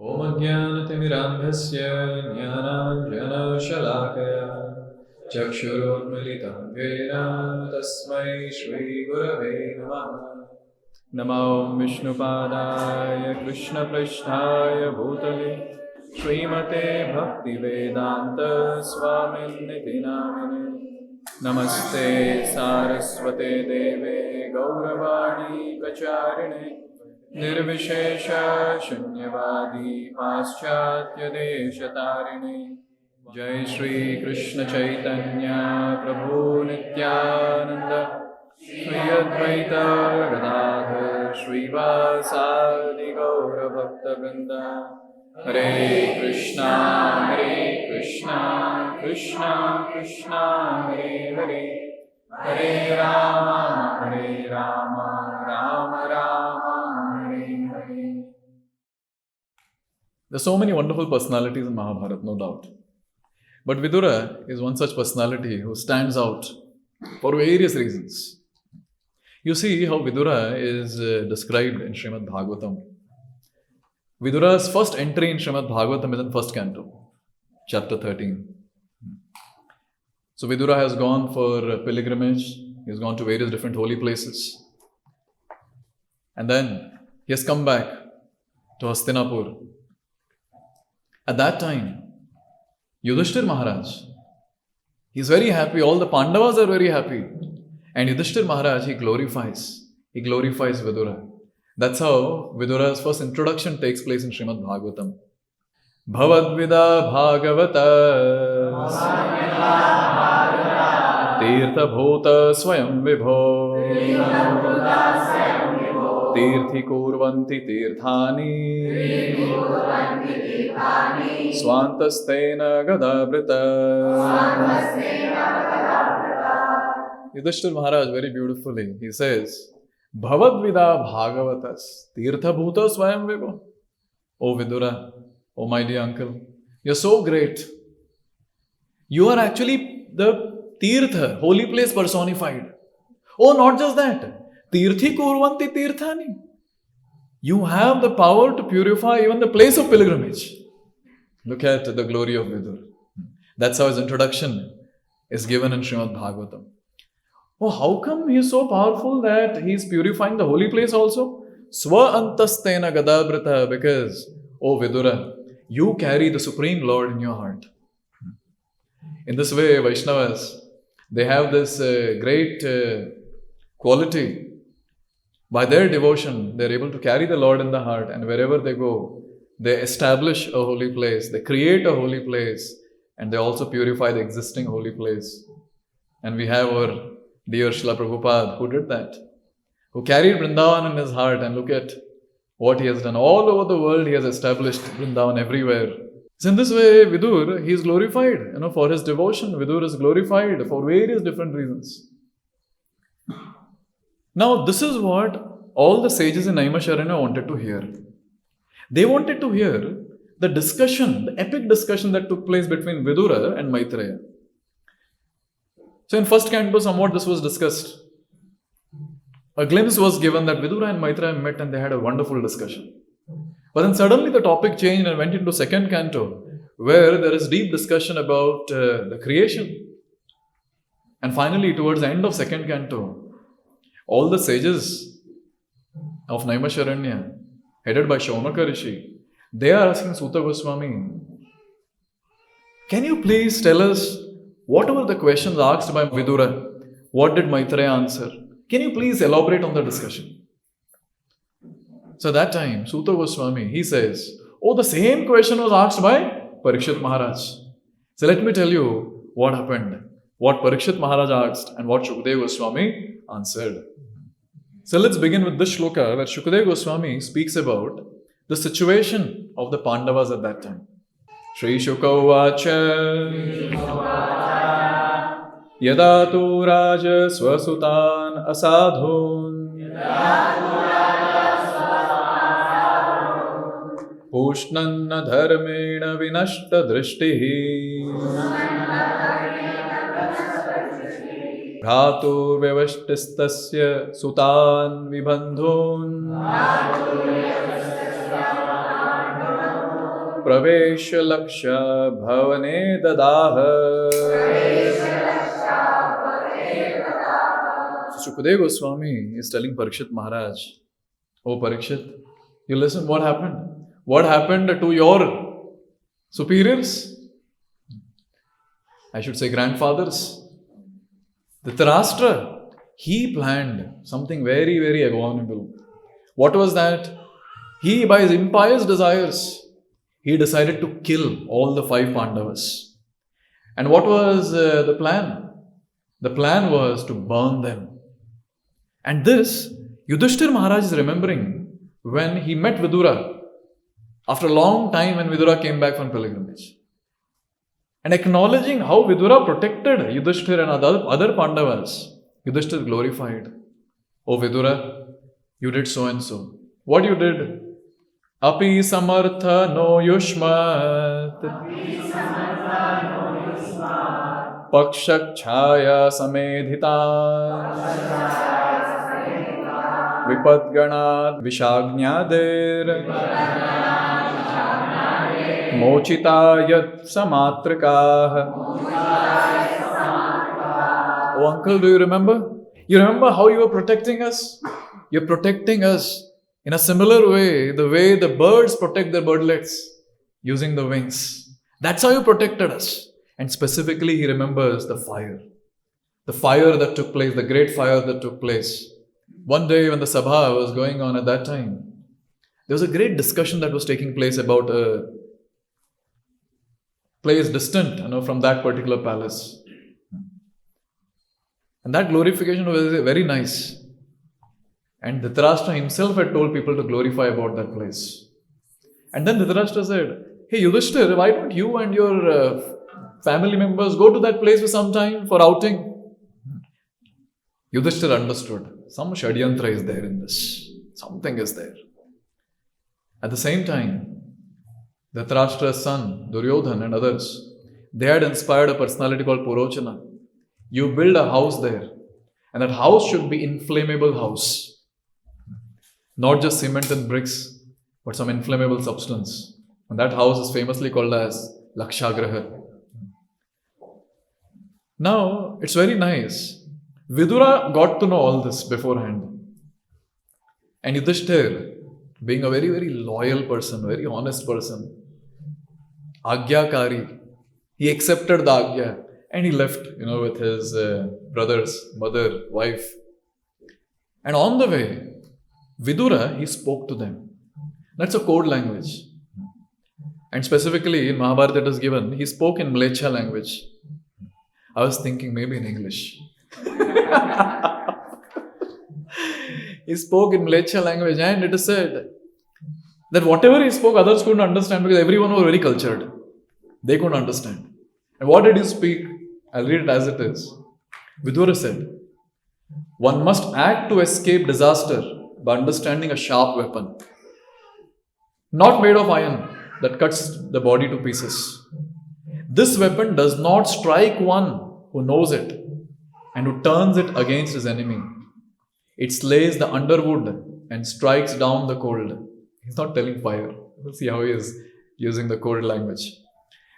ॐ अज्ञानतिमिरान्धस्य ज्ञानाञ्जनशलाकया चक्षुरुन्मिलितं येन तस्मै श्रीगुरवे नमः। नमो विष्णुपादाय कृष्णपृष्ठाय भूतले श्रीमते भक्तिवेदान्तस्वामिनिति नामिने। नमस्ते सारस्वते देवे गौरवाणी प्रचारिणे निर्विशेष शून्यवादी पाश्चात्य देशतारिणे। जय श्री कृष्ण चैतन्य प्रभु नित्यानंद श्री अद्वैत गदाधर श्रीवासादि गौर भक्तवृंद। हरे कृष्णा कृष्णा कृष्णा हरे हरे, हरे Ram Ram Ram Hare Hare. There are so many wonderful personalities in Mahabharata, no doubt. But Vidura is one such personality who stands out for various reasons. You see how Vidura is described in Srimad Bhagavatam. Vidura's first entry in Srimad Bhagavatam is in first canto, chapter 13. So Vidura has gone for pilgrimage, he has gone to various different holy places. And then he has come back to Hastinapur. At that time, Yudhishthir Maharaj, he is very happy, all the Pandavas are very happy. And Yudhishthir Maharaj, he glorifies Vidura. That's how Vidura's first introduction takes place in Srimad Bhagavatam. Bhavadvida Bhagavata Tirtha Bhuta Swayam Vibho Tirthi Kurvanti Tirthani Swantastena Gadabrita. Yudhishthir Maharaj very beautifully, he says, Bhavadvida Bhagavatas Tirtha Bhuta Swayam Vibho. O Vidura, oh my dear uncle, you're so great. You are actually the Tirtha, holy place personified. Oh, not just that. Tirthi kurvanti tirthani. You have the power to purify even the place of pilgrimage. Look at the glory of Vidura. That's how his introduction is given in Srimad Bhagavatam. Oh, how come he is so powerful that he is purifying the holy place also? Swa antastena gadabrata, because, oh Vidura, you carry the Supreme Lord in your heart. In this way, Vaishnavas, they have this great quality. By their devotion, they are able to carry the Lord in the heart, and wherever they go, they establish a holy place, they create a holy place, and they also purify the existing holy place. And we have our dear Srila Prabhupada who did that, who carried Vrindavan in his heart, and look at what he has done. All over the world, he has established Vrindavan everywhere. So in this way, Vidur, he is glorified, for his devotion. Vidur is glorified for various different reasons. Now, this is what all the sages in Naimisharanya wanted to hear. They wanted to hear the discussion, the epic discussion that took place between Vidura and Maitreya. So in first canto, somewhat this was discussed. A glimpse was given that Vidura and Maitreya met and they had a wonderful discussion. But then suddenly the topic changed and went into second canto, where there is deep discussion about the creation. And finally, towards the end of second canto, all the sages of Naimisharanya, headed by Shaunaka Rishi, they are asking Suta Goswami, can you please tell us what were the questions asked by Vidura? What did Maitreya answer? Can you please elaborate on the discussion? So that time, Suta Goswami, he says, oh, the same question was asked by Parikshit Maharaj. So let me tell you what happened, what Parikshit Maharaj asked and what Shukadeva Goswami answered. So let's begin with this shloka where Shukadeva Goswami speaks about the situation of the Pandavas at that time. Shri Shukavacha Yada tu Raja Swasutan Asadhun Pushnanna Dharmena Vinashta Drishtihi Bhratu Vyavashtistasya Sutan Vibandhun pravesha laksha bhavane dadaha. So Shukadeva Goswami is telling Parikshit Maharaj, oh Parikshit, you listen, what happened? What happened to your superiors? I should say grandfathers. Dhritarashtra, he planned something very, very abominable. What was that? He, by his impious desires, he decided to kill all the 5 Pandavas. And what was the plan? The plan was to burn them. And this, Yudhishthir Maharaj is remembering when he met Vidura after a long time when Vidura came back from pilgrimage. And acknowledging how Vidura protected Yudhishthir and other Pandavas, Yudhishthir glorified. Oh Vidura, you did so and so. What you did? Api samartha no yushmat. Pakshak chhaya samedhita. Vipadganat vishagnadir. Mochitayat samatrikah. Oh uncle, do you remember? You remember how you were protecting us? You're protecting us in a similar way, the way the birds protect their birdlets using the wings. That's how you protected us. And specifically, he remembers the fire. The fire that took place, the great fire that took place. One day when the Sabha was going on at that time, there was a great discussion that was taking place about a place distant, from that particular palace. And that glorification was very nice. And Dhritarashtra himself had told people to glorify about that place. And then Dhritarashtra said, hey Yudhishthir, why don't you and your family members go to that place for some time for outing? Yudhishthir understood. Some Shadyantra is there in this. Something is there. At the same time, Dhritarashtra's son, Duryodhana and others, they had inspired a personality called Purochana. You build a house there. And that house should be inflammable house. Not just cement and bricks, but some inflammable substance. And that house is famously called as Lakshagraha. Now, it's very nice. Vidura got to know all this beforehand. And Yudhishthir, being a very, very loyal person, very honest person, Agyakari, he accepted the Agya and he left, with his brothers, mother, wife. And on the way, Vidura, he spoke to them. That's a code language. And specifically in Mahabharata it is given, he spoke in Mlecha language. I was thinking maybe in English. He spoke in Mlecha language and it is said that whatever he spoke, others couldn't understand because everyone was very cultured. They couldn't understand. And what did he speak? I'll read it as it is. Vidura said, one must act to escape disaster by understanding a sharp weapon, not made of iron that cuts the body to pieces. This weapon does not strike one who knows it and who turns it against his enemy. It slays the underwood and strikes down the cold. He's not telling fire. See how he is using the code language.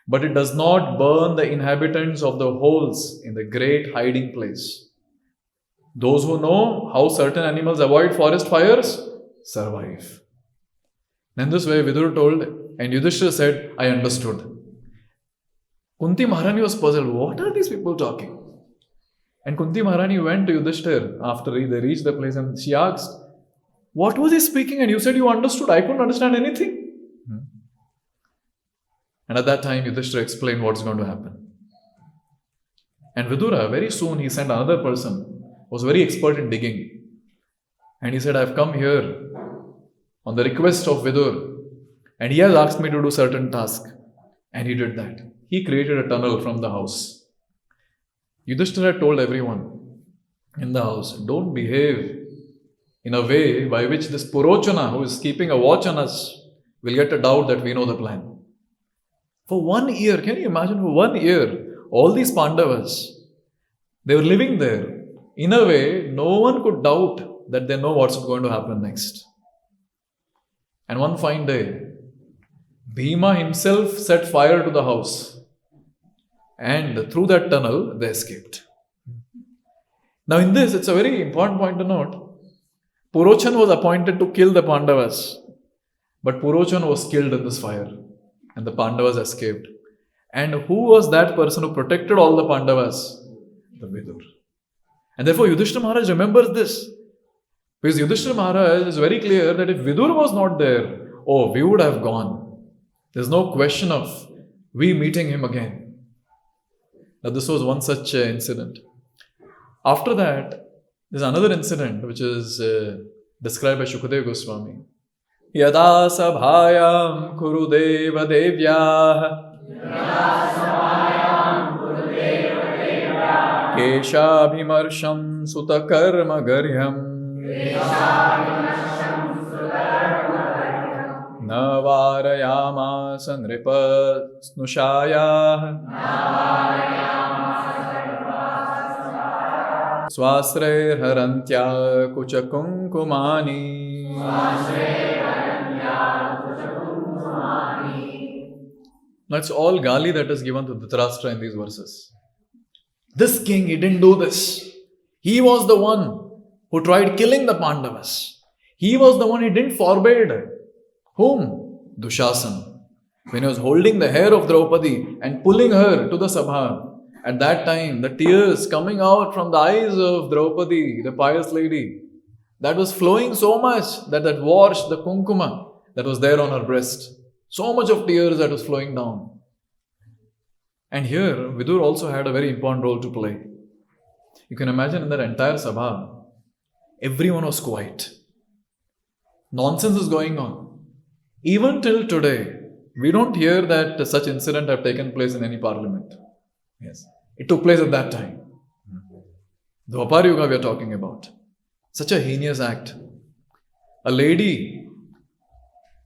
But it does not burn the inhabitants of the holes in the great hiding place. Those who know how certain animals avoid forest fires survive. In this way, Vidura told, and Yudhishthira said, I understood. Kunti Maharani was puzzled. What are these people talking? And Kunti Maharani went to Yudhishthira after they reached the place and she asked, what was he speaking? And you said you understood. I couldn't understand anything. And at that time, Yudhishthira explained what's going to happen. And Vidura, very soon, he sent another person who was very expert in digging. And he said, I've come here on the request of Vidur. And he has asked me to do certain task. And he did that. He created a tunnel from the house. Yudhishthira told everyone in the house, don't behave in a way by which this Purochana, who is keeping a watch on us, will get a doubt that we know the plan. For 1 year, can you imagine, for 1 year, all these Pandavas, they were living there. In a way, no one could doubt that they know what's going to happen next. And one fine day, Bhima himself set fire to the house. And through that tunnel, they escaped. Now in this, it's a very important point to note. Purochan was appointed to kill the Pandavas. But Purochan was killed in this fire. And the Pandavas escaped. And who was that person who protected all the Pandavas? The Vidur. And therefore Yudhishthira Maharaj remembers this. Because Yudhishthira Maharaj is very clear that if Vidur was not there, we would have gone. There's no question of we meeting him again. Now this was one such incident. After that, there's another incident which is described by Shukadeva Goswami. Yada sabhayam kurudeva devyah keshabhimarsham sutakarma garyam navarayamasa nripa snushayah swasre harantya kuchakunkumani. Now it's all gali that is given to Dhritarashtra in these verses. This king, he didn't do this. He was the one who tried killing the Pandavas. He was the one who didn't forbade. Whom? Dushasan. When he was holding the hair of Draupadi and pulling her to the Sabha, at that time, the tears coming out from the eyes of Draupadi, the pious lady, that was flowing so much that washed the kunkuma that was there on her breast. So much of tears that was flowing down. And here, Vidur also had a very important role to play. You can imagine in that entire Sabha, everyone was quiet. Nonsense is going on. Even till today, we don't hear that such incident have taken place in any parliament. Yes, it took place at that time. Dwapar Yuga we are talking about. Such a heinous act. A lady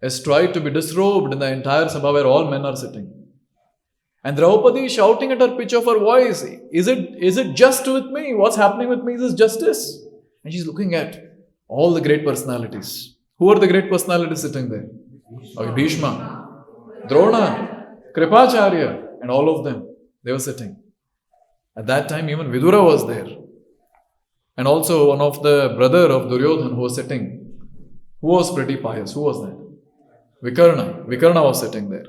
has tried to be disrobed in the entire Sabha where all men are sitting. And Draupadi is shouting at her pitch of her voice, is it just with me? What's happening with me? Is this justice? And she's looking at all the great personalities. Who are the great personalities sitting there? Bhishma, Drona, Kripacharya, and all of them. They were sitting. At that time, even Vidura was there. And also one of the brother of Duryodhana who was sitting, who was pretty pious. Who was that? Vikarna. Vikarna was sitting there.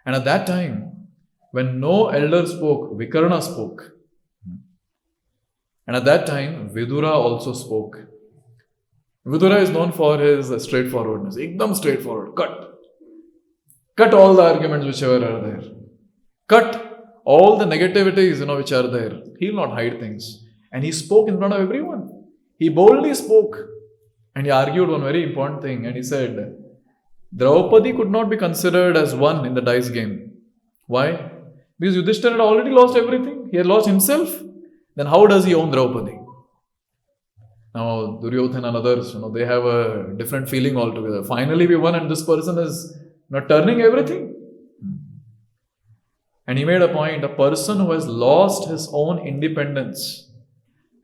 And at that time, when no elder spoke, Vikarna spoke. And at that time, Vidura also spoke. Vidura is known for his straightforwardness. Ekdam straightforward. Cut all the arguments whichever are there. Cut all the negativities, which are there. He will not hide things. And he spoke in front of everyone. He boldly spoke. And he argued one very important thing. And he said, Draupadi could not be considered as one in the dice game. Why? Because Yudhishthira had already lost everything. He had lost himself. Then how does he own Draupadi? Now, Duryodhana and others, they have a different feeling altogether. Finally, we won and this person is not turning everything. And he made a point, a person who has lost his own independence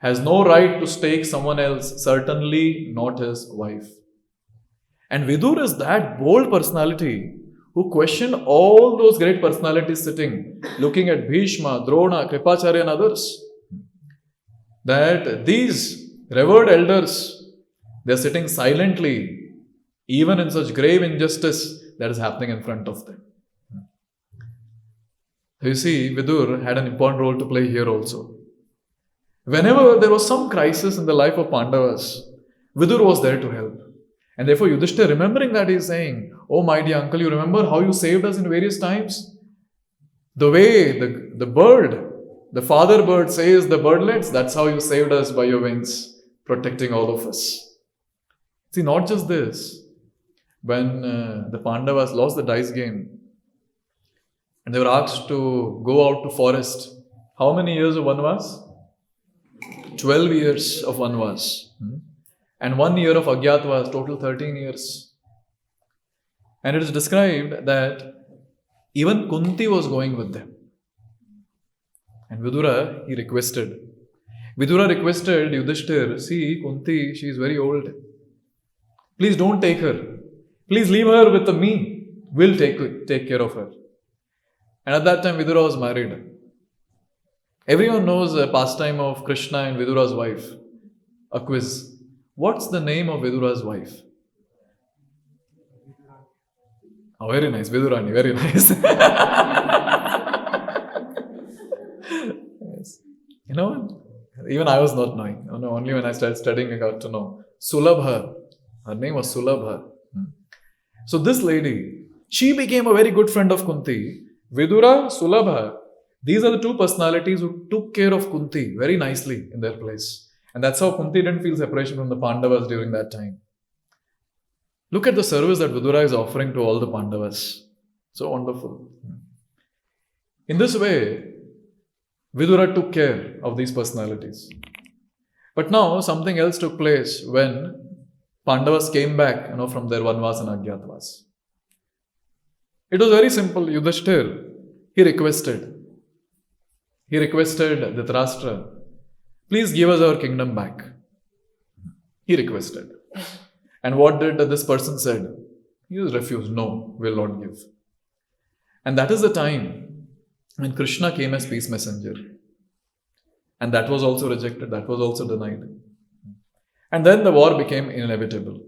has no right to stake someone else, certainly not his wife. And Vidur is that bold personality who questioned all those great personalities sitting, looking at Bhishma, Drona, Kripacharya and others. That these revered elders, they are sitting silently, even in such grave injustice that is happening in front of them. You see, Vidur had an important role to play here also. Whenever there was some crisis in the life of Pandavas, Vidur was there to help. And therefore Yudhishthira, remembering that, he is saying, oh my dear uncle, you remember how you saved us in various times? The way the bird, the father bird says the birdlets, that's how you saved us by your wings, protecting all of us. See, not just this. When the Pandavas lost the dice game, and they were asked to go out to forest. How many years of Vanvas? 12 years of Vanvas. And 1 year of Agyatvas, total 13 years. And it is described that even Kunti was going with them. And Vidura, he requested. Vidura requested Yudhishthira, see Kunti, she is very old. Please don't take her. Please leave her with me. We'll take care of her. And at that time, Vidura was married. Everyone knows the pastime of Krishna and Vidura's wife. A quiz. What's the name of Vidura's wife? Oh, very nice. Vidurani, very nice. Yes. You know, even I was not knowing. Only when I started studying, I got to know. Sulabha. Her name was Sulabha. So this lady, she became a very good friend of Kunti. Vidura, Sulabha, these are the two personalities who took care of Kunti very nicely in their place. And that's how Kunti didn't feel separation from the Pandavas during that time. Look at the service that Vidura is offering to all the Pandavas. So wonderful. In this way, Vidura took care of these personalities. But now something else took place when Pandavas came back, from their Vanvas and Agyatavas. It was very simple. Yudhishthir, he requested Dhritarashtra, please give us our kingdom back. He requested. And what did this person said? He just refused. No, will not give. And that is the time when Krishna came as peace messenger. And that was also rejected. That was also denied. And then the war became inevitable.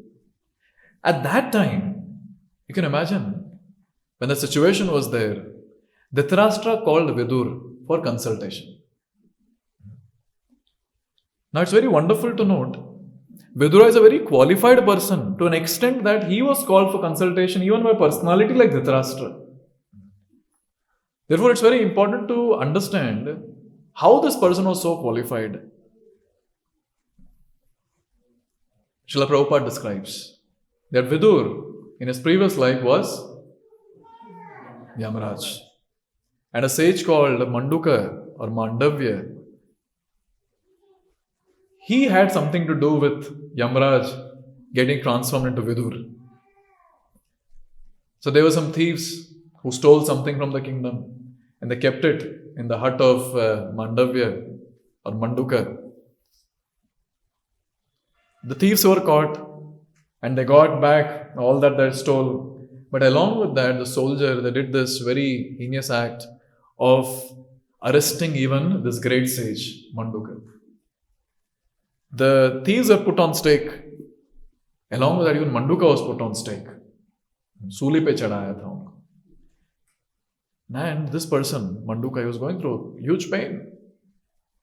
At that time, you can imagine, when the situation was there, Dhritarashtra called Vidur for consultation. Now it's very wonderful to note, Vidura is a very qualified person to an extent that he was called for consultation even by personality like Dhritarashtra. Therefore, it's very important to understand how this person was so qualified. Srila Prabhupada describes that Vidur in his previous life was Yamaraj. And a sage called Manduka or Mandavya, he had something to do with Yamaraj getting transformed into Vidur. So there were some thieves who stole something from the kingdom and they kept it in the hut of Mandavya or Manduka. The thieves were caught and they got back all that they stole. But along with that, the soldier, they did this very heinous act of arresting even this great sage, Manduka. The thieves were put on stake. Along with that, even Manduka was put on stake. Suli pe chadaya tha unko. And this person, Manduka, he was going through huge pain.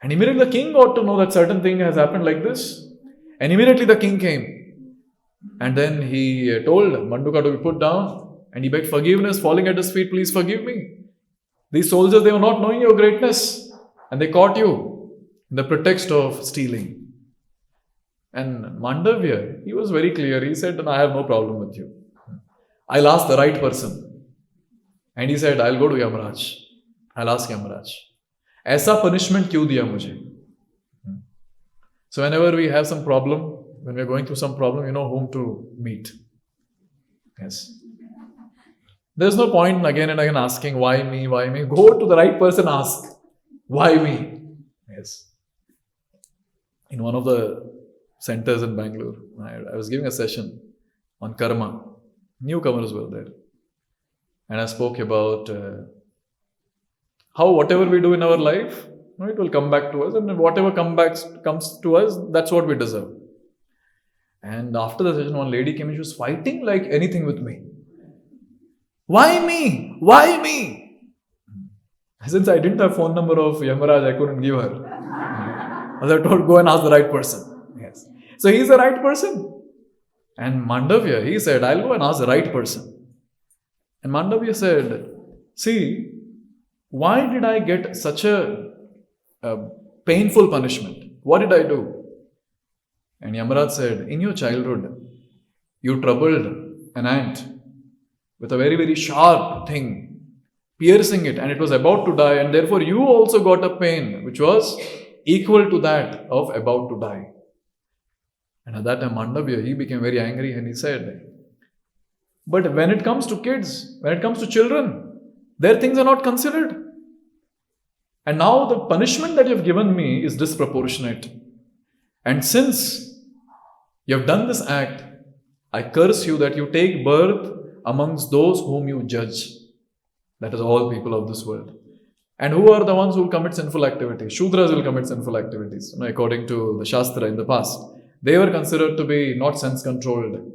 And immediately the king got to know that certain thing has happened like this. And immediately the king came. And then he told Manduka to be put down. And he begged forgiveness, falling at his feet, please forgive me. These soldiers, they were not knowing your greatness. And they caught you in the pretext of stealing. And Mandavya, he was very clear. He said, I have no problem with you. I'll ask the right person. And he said, I'll go to Yamaraj. I'll ask Yamaraj. Aisa punishment kyun diya mujhe? So whenever we have some problem, when we're going through some problem, you know whom to meet. Yes. There's no point again and again asking, why me, why me? Go to the right person, ask, why me? Yes. In one of the centers in Bangalore, I was giving a session on karma. Newcomers were there. And I spoke about how whatever we do in our life, it will come back to us, and whatever comes to us, that's what we deserve. And after the session, one lady came and she was fighting like anything with me. Why me? Why me? Since I didn't have phone number of Yamaraj, I couldn't give her. I told, go and ask the right person. Yes. So he's the right person. And Mandavya, he said, I'll go and ask the right person. And Mandavya said, see, why did I get such a painful punishment? What did I do? And Yamaraj said, in your childhood, you troubled an ant with a very, very sharp thing, piercing it, and it was about to die, and therefore you also got a pain which was equal to that of about to die. And at that time, Mandavya, he became very angry and he said, but when it comes to kids, when it comes to children, their things are not considered. And now the punishment that you have given me is disproportionate. And since you have done this act, I curse you that you take birth amongst those whom you judge. That is all people of this world. And who are the ones who will commit sinful activities? Shudras will commit sinful activities. According to the Shastra in the past, they were considered to be not sense-controlled.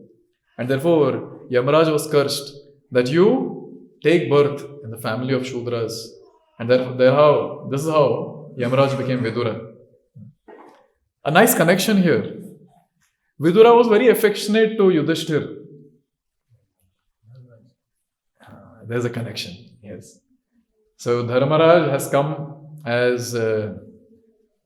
And therefore, Yamaraj was cursed that you take birth in the family of Shudras. And this is how Yamaraj became Vidura. A nice connection here. Vidura was very affectionate to Yudhishthir. There's a connection, yes. So Dharmaraj has come as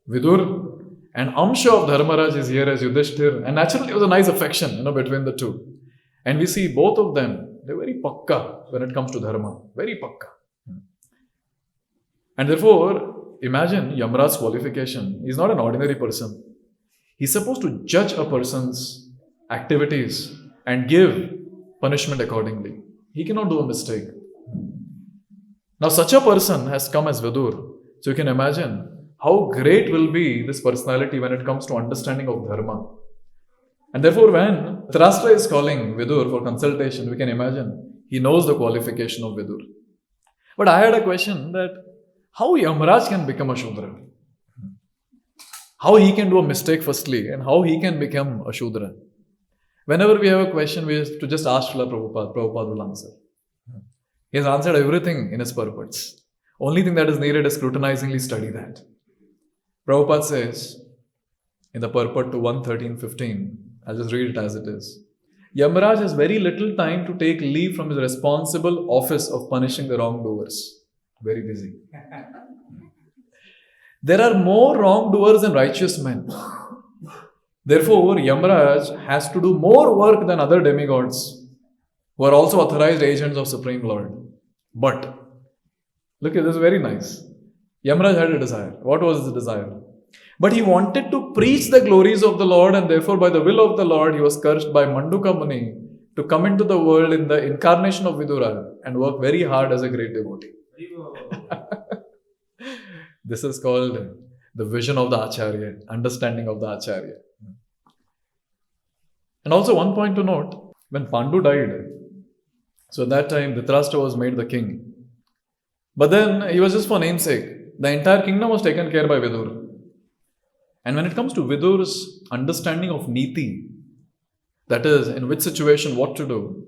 Vidur, and Amsha of Dharmaraj is here as Yudhishthir, and naturally it was a nice affection, between the two. And we see both of them, they're very pakka when it comes to dharma, very pakka. And therefore, imagine Yamaraj's qualification. He's not an ordinary person. He's supposed to judge a person's activities and give punishment accordingly. He cannot do a mistake. Now, such a person has come as Vidur. So you can imagine how great will be this personality when it comes to understanding of dharma. And therefore, when Dhritarashtra is calling Vidur for consultation, we can imagine he knows the qualification of Vidur. But I had a question that how Yamaraj can become a Shudra? How he can do a mistake firstly and how he can become a Shudra? Whenever we have a question, we have to just ask Srila Prabhupada. Prabhupada will answer. He has answered everything in his purports. Only thing that is needed is scrutinizingly study that. Prabhupada says in the purport to 113.15, I'll just read it as it is. Yamaraj has very little time to take leave from his responsible office of punishing the wrongdoers. Very busy. There are more wrongdoers than righteous men. Therefore, Yamaraj has to do more work than other demigods who are also authorized agents of Supreme Lord. But, look at this, very nice. Yamaraj had a desire. What was his desire? But he wanted to preach the glories of the Lord, and therefore by the will of the Lord, he was cursed by Manduka Muni to come into the world in the incarnation of Vidura and work very hard as a great devotee. This is called the vision of the Acharya, understanding of the Acharya. And also one point to note, when Pandu died, so at that time Dhritarashtra was made the king. But then he was just for namesake. The entire kingdom was taken care by Vidur. And when it comes to Vidur's understanding of Niti, that is, in which situation what to do,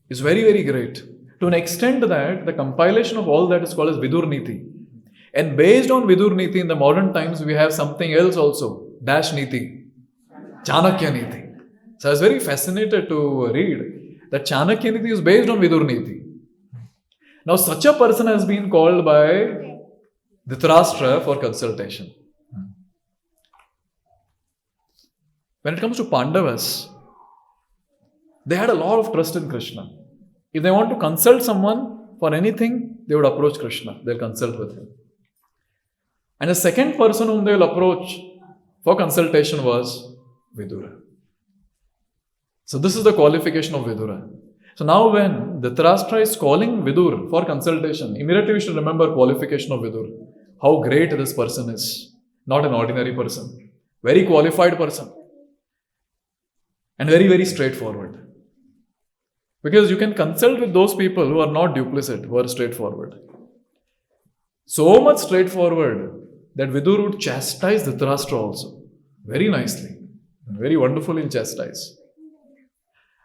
is very, very great. To an extent that the compilation of all that is called as Vidur Niti. And based on Vidur Niti in the modern times, we have something else also, Dash Niti, Chanakya Niti. So I was very fascinated to read that Chanakya Niti is based on Vidur Niti. Now such a person has been called by Dhritarashtra for consultation. When it comes to Pandavas, they had a lot of trust in Krishna. If they want to consult someone for anything, they would approach Krishna. They'll consult with him. And the second person whom they will approach for consultation was Vidura. So this is the qualification of Vidura. So now when Dhritarashtra is calling Vidur for consultation, immediately we should remember qualification of Vidur. How great this person is. Not an ordinary person. Very qualified person. And very, very straightforward. Because you can consult with those people who are not duplicit, who are straightforward. So much straightforward that Vidur would chastise Dhritarashtra also. Very nicely. Very wonderfully chastise.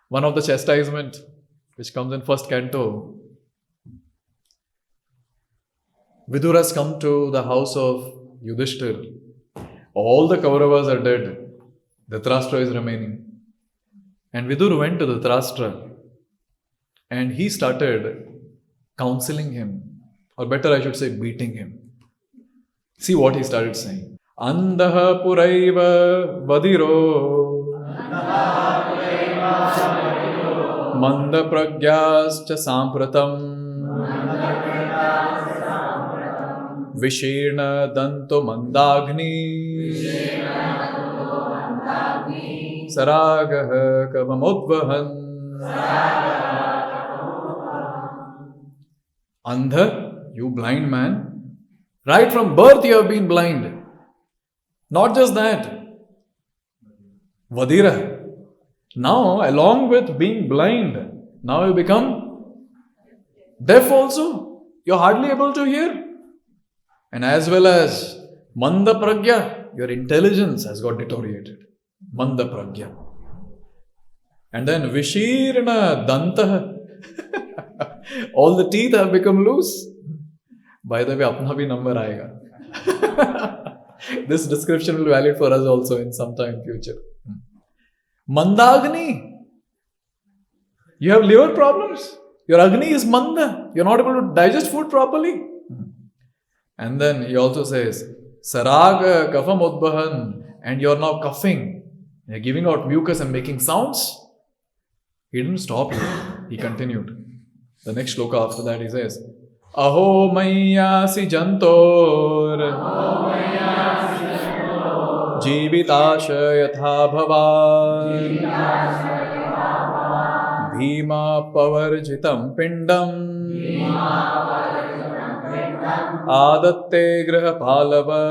One of the chastisement which comes in first canto, Vidur has come to the house of Yudhishthir. All the Kauravas are dead. Dhritarashtra is remaining. And Vidur went to Dhritarashtra and he started counseling him. Or better I should say beating him. See what he started saying. Andaha puraiva vadiro Manda pragyascha sampratam Vishirna danto mandagni Saragah kavamudvahan Andha, you blind man, right from birth you have been blind. Not just that, Vadira, Now, along with being blind, now you become deaf also. You're hardly able to hear. And as well as Manda Pragya, your intelligence has got deteriorated. Manda Pragya. And then Vishirna Dantah. All the teeth have become loose. By the way, apna bhi number aayega. This description will be valid for us also in some time in future. Mandagni. You have liver problems. Your Agni is Manda. You're not able to digest food properly. And then he also says, Saraga Kafam Udbahan. And you're now coughing. You're giving out mucus and making sounds. He didn't stop here. He continued. The next shloka after that he says, Aho Mayasi Jantor Jivitasha Yatha Bhava Bhima Pavarjitam Pindam Adatte Graha Palava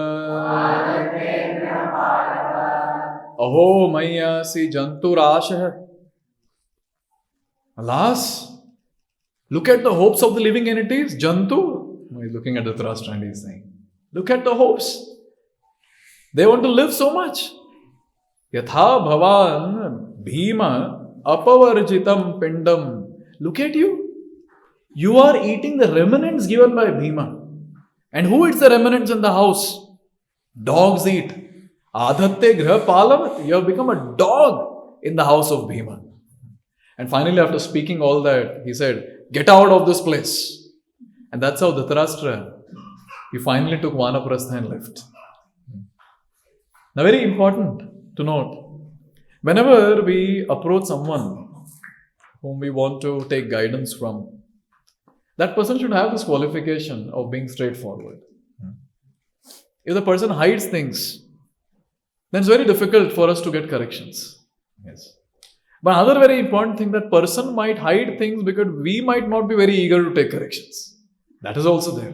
Aho Mayasi Janturasha. Alas, look at the hopes of the living entities. Jantu, he's looking at the Dhritarashtra and he's saying, look at the hopes. They want to live so much. Yatha bhavan bhima apavarjitam pindam. Look at you. You are eating the remnants given by Bhima. And who eats the remnants in the house? Dogs eat. Adhatte graha palavat. You have become a dog in the house of Bhima. And finally, after speaking all that, he said, get out of this place. And that's how Dhritarashtra, he finally took Vanaprastha and left. Now, very important to note, whenever we approach someone whom we want to take guidance from, that person should have this qualification of being straightforward. If the person hides things, then it's very difficult for us to get corrections. Yes. But another very important thing, that person might hide things because we might not be very eager to take corrections. That is also there.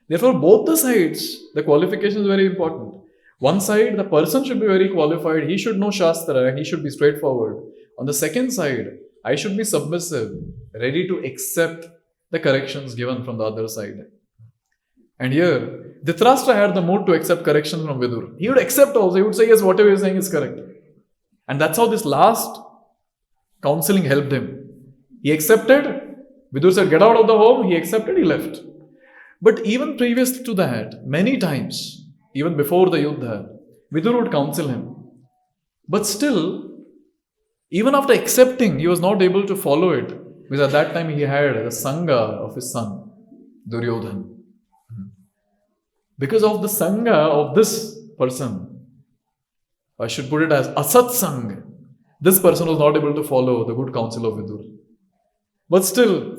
Therefore, both the sides, the qualification is very important. One side, the person should be very qualified. He should know Shastra. He should be straightforward. On the second side, I should be submissive, ready to accept the corrections given from the other side. And here, Dhritarashtra had the mood to accept corrections from Vidura. He would accept also. He would say, yes, whatever you're saying is correct. And that's how this last counseling helped him. He accepted. Vidura said, get out of the home. He accepted, he left. But even previous to that, many times, even before the Yuddha, Vidura would counsel him. But still, even after accepting, he was not able to follow it. Because at that time he had the Sangha of his son, Duryodhana. Because of the Sangha of this person, I should put it as Asat Sangha, this person was not able to follow the good counsel of Vidura. But still,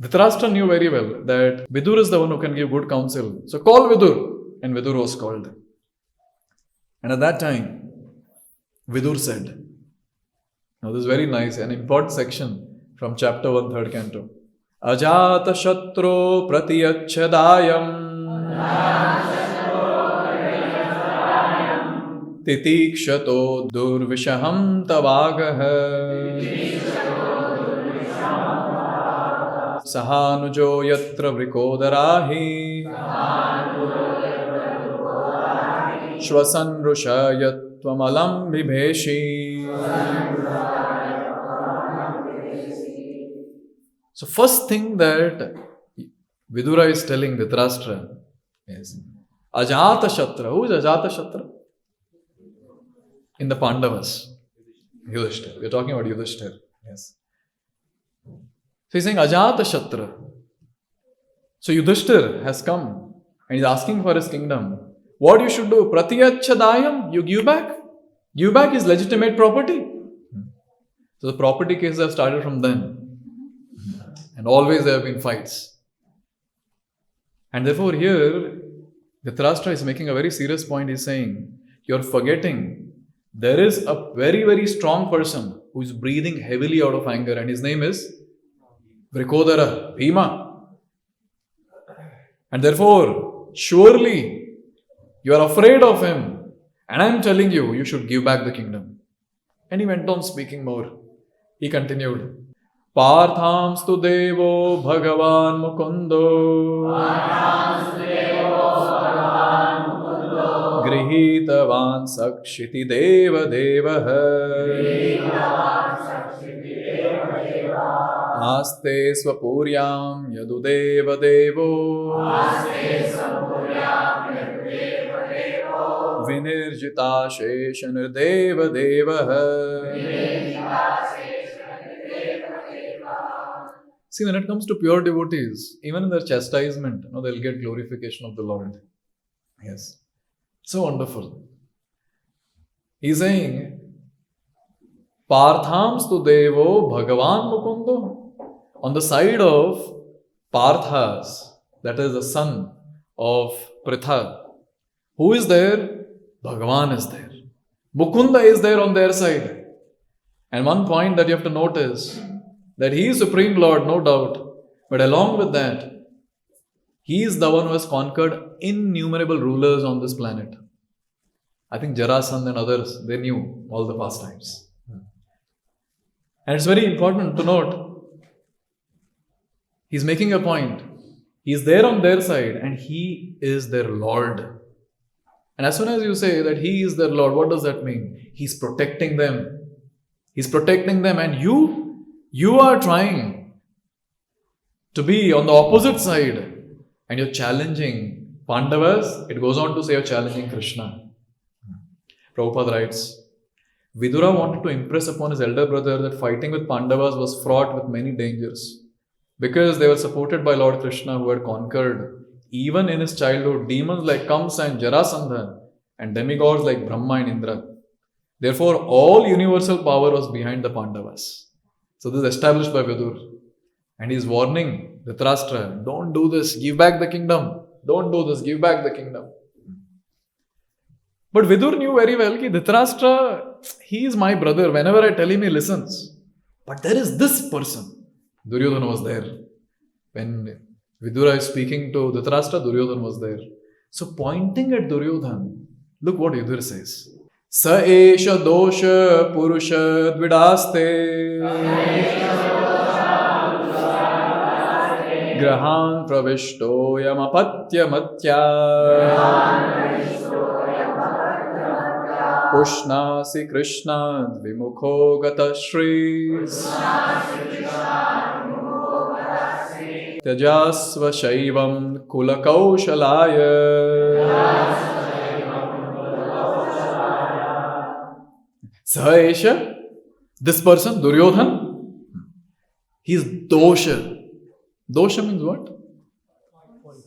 Dhritarashtra knew very well that Vidura is the one who can give good counsel. So call Vidura. And Vidura was called. And at that time, Vidura said, now this is very nice, an important section from chapter 1, 3rd canto. Ajata Shatro Pratiyachadayam Titikshato Durvishaham Tavagaha Sahanujo Yatra Vrikodarahi Shvasan Rushayatwamalam Vibheshi. So first thing that Vidura is telling Dhritarashtra is Ajata Shatra. Who is Ajata Shatra? In the Pandavas. Yudhishthira. We are talking about Yudhishthira. Yes. So he's saying Ajata Shatra. So Yudhishthira has come and he's asking for his kingdom. What you should do? Pratiyachadayam, you give back. Give back his legitimate property. So the property cases have started from then. And always there have been fights. And therefore here, Dhritarashtra is making a very serious point. He's saying, you're forgetting there is a very, very strong person who is breathing heavily out of anger, and his name is Vrikodara, Bhima. And therefore, surely, you are afraid of him. And I am telling you, you should give back the kingdom. And he went on speaking more. He continued. Parthamstu devo bhagavan mukundo grihitavan sakshiti deva devaha aste svapuryam yadudeva devo vinirjita sheshanir devaha. See, when it comes to pure devotees, even in their chastisement, they'll get glorification of the Lord. Yes. So wonderful. He's saying, Parthams tu devo bhagavan mukundo. On the side of Parthas, that is the son of Pritha, who is there? Bhagavan is there. Mukunda is there on their side. And one point that you have to notice, that he is Supreme Lord, no doubt. But along with that, he is the one who has conquered innumerable rulers on this planet. I think Jarasandha and others, they knew all the pastimes. And it's very important to note, he's making a point. He's there on their side and he is their Lord. And as soon as you say that he is their Lord, what does that mean? He's protecting them. He's protecting them, and you are trying to be on the opposite side and you're challenging Pandavas. It goes on to say you're challenging Krishna. Prabhupada writes, Vidura wanted to impress upon his elder brother that fighting with Pandavas was fraught with many dangers because they were supported by Lord Krishna, who had conquered, even in his childhood, demons like Kamsa and Jarasandha and demigods like Brahma and Indra. Therefore, all universal power was behind the Pandavas. So this is established by Vidur. And he is warning Dhritarashtra, don't do this, give back the kingdom. Don't do this, give back the kingdom. But Vidur knew very well that Dhritarashtra, he is my brother. Whenever I tell him, he listens. But there is this person. Duryodhana was there. When Vidura is speaking to Dhritarashtra, Duryodhana was there. So pointing at Duryodhana, look what Vidura says. Sa esha dosha purusha dvidaste grahan pravishto yamapatya matya Ushnasi Krishna Vimukho Gata Shri Tyajasva Shaivam Kulakaushalaya Saesha, this person, Duryodhana, he is dosha. Dosha means what?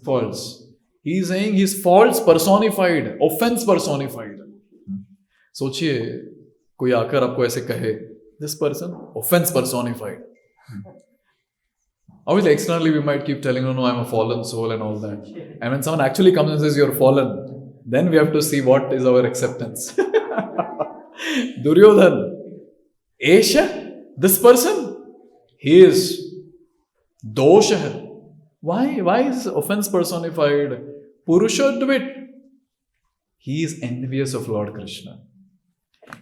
False. He is saying he is false personified, offense personified. सोचिए कोई आकर आपको ऐसे कहे, this person, offense personified. Obviously, externally we might keep telling, no, I'm a fallen soul and all that. And when someone actually comes and says you're fallen, then we have to see what is our acceptance. Duryodhana, Esha, this person, he is dosha. Why is offense personified? Purushadvit, he is envious of Lord Krishna.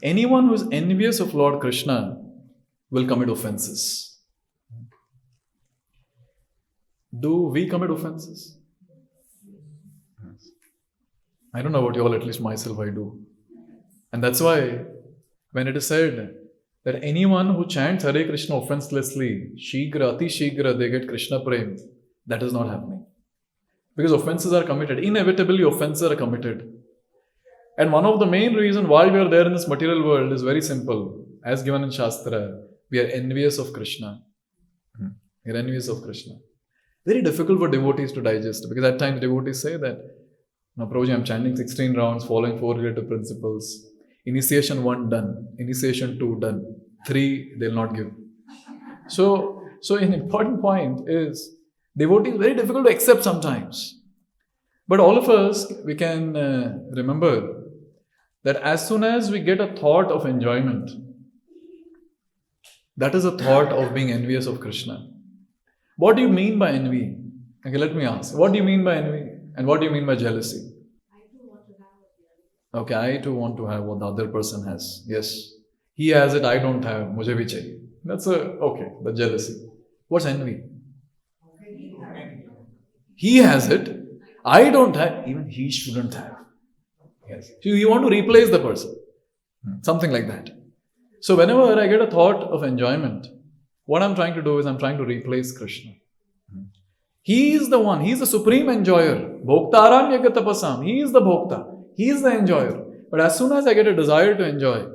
Anyone who is envious of Lord Krishna will commit offenses. Do we commit offenses? I don't know about you all, at least myself I do. And that's why when it is said that anyone who chants Hare Krishna offenselessly, Shigra, Ati Shigra, they get Krishna Prem, that is not happening. Because offenses are committed. Inevitably offenses are committed. And one of the main reasons why we are there in this material world is very simple. As given in Shastra, we are envious of Krishna. We are envious of Krishna. Very difficult for devotees to digest, because at times devotees say that, now Prabhuji, I'm chanting 16 rounds, following 4 relative principles. Initiation 1 done, initiation 2 done, 3 they'll not give. So an important point is, devotee is very difficult to accept sometimes. But all of us, we can remember that as soon as we get a thought of enjoyment, that is a thought of being envious of Krishna. What do you mean by envy? Okay, let me ask. What do you mean by envy? And what do you mean by jealousy? I too want to have what the other person. Okay, I too want to have what the other person has. Yes. He has it, I don't have, mujhe bhi chahiye. That's the jealousy. What's envy? He has it, I don't have, even he shouldn't have. Yes. So you want to replace the person. Something like that. So whenever I get a thought of enjoyment, what I'm trying to do is I'm trying to replace Krishna. He is the one, he is the supreme enjoyer. Bhoktaram yagatapasam. He is the bhokta. He is the enjoyer. But as soon as I get a desire to enjoy,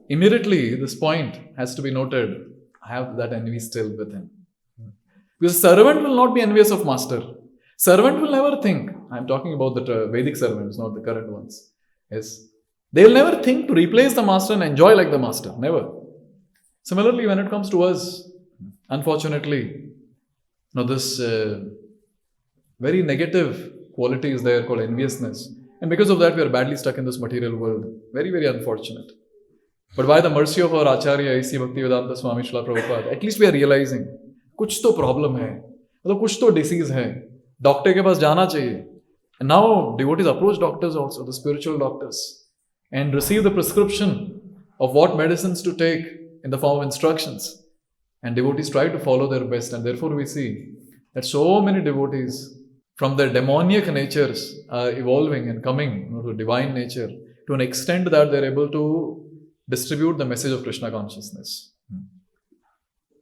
immediately this point has to be noted. I have that envy still within. Because servant will not be envious of master. Servant will never think. I'm talking about the Vedic servants, not the current ones. Yes. They will never think to replace the master and enjoy like the master. Never. Similarly, when it comes to us, unfortunately, this very negative quality is there called enviousness. And because of that, we are badly stuck in this material world. Very, very unfortunate. But by the mercy of our Acharya, A.C. Bhaktivedanta Swami Srila Prabhupada, at least we are realizing, कुछ तो problem है, मतलब कुछ तो disease है, doctor के पास जाना चाहिए. And now devotees approach doctors also, the spiritual doctors, and receive the prescription of what medicines to take in the form of instructions. And devotees try to follow their best, and therefore we see that so many devotees from their demoniac natures are evolving and coming to divine nature to an extent that they're able to distribute the message of Krishna consciousness.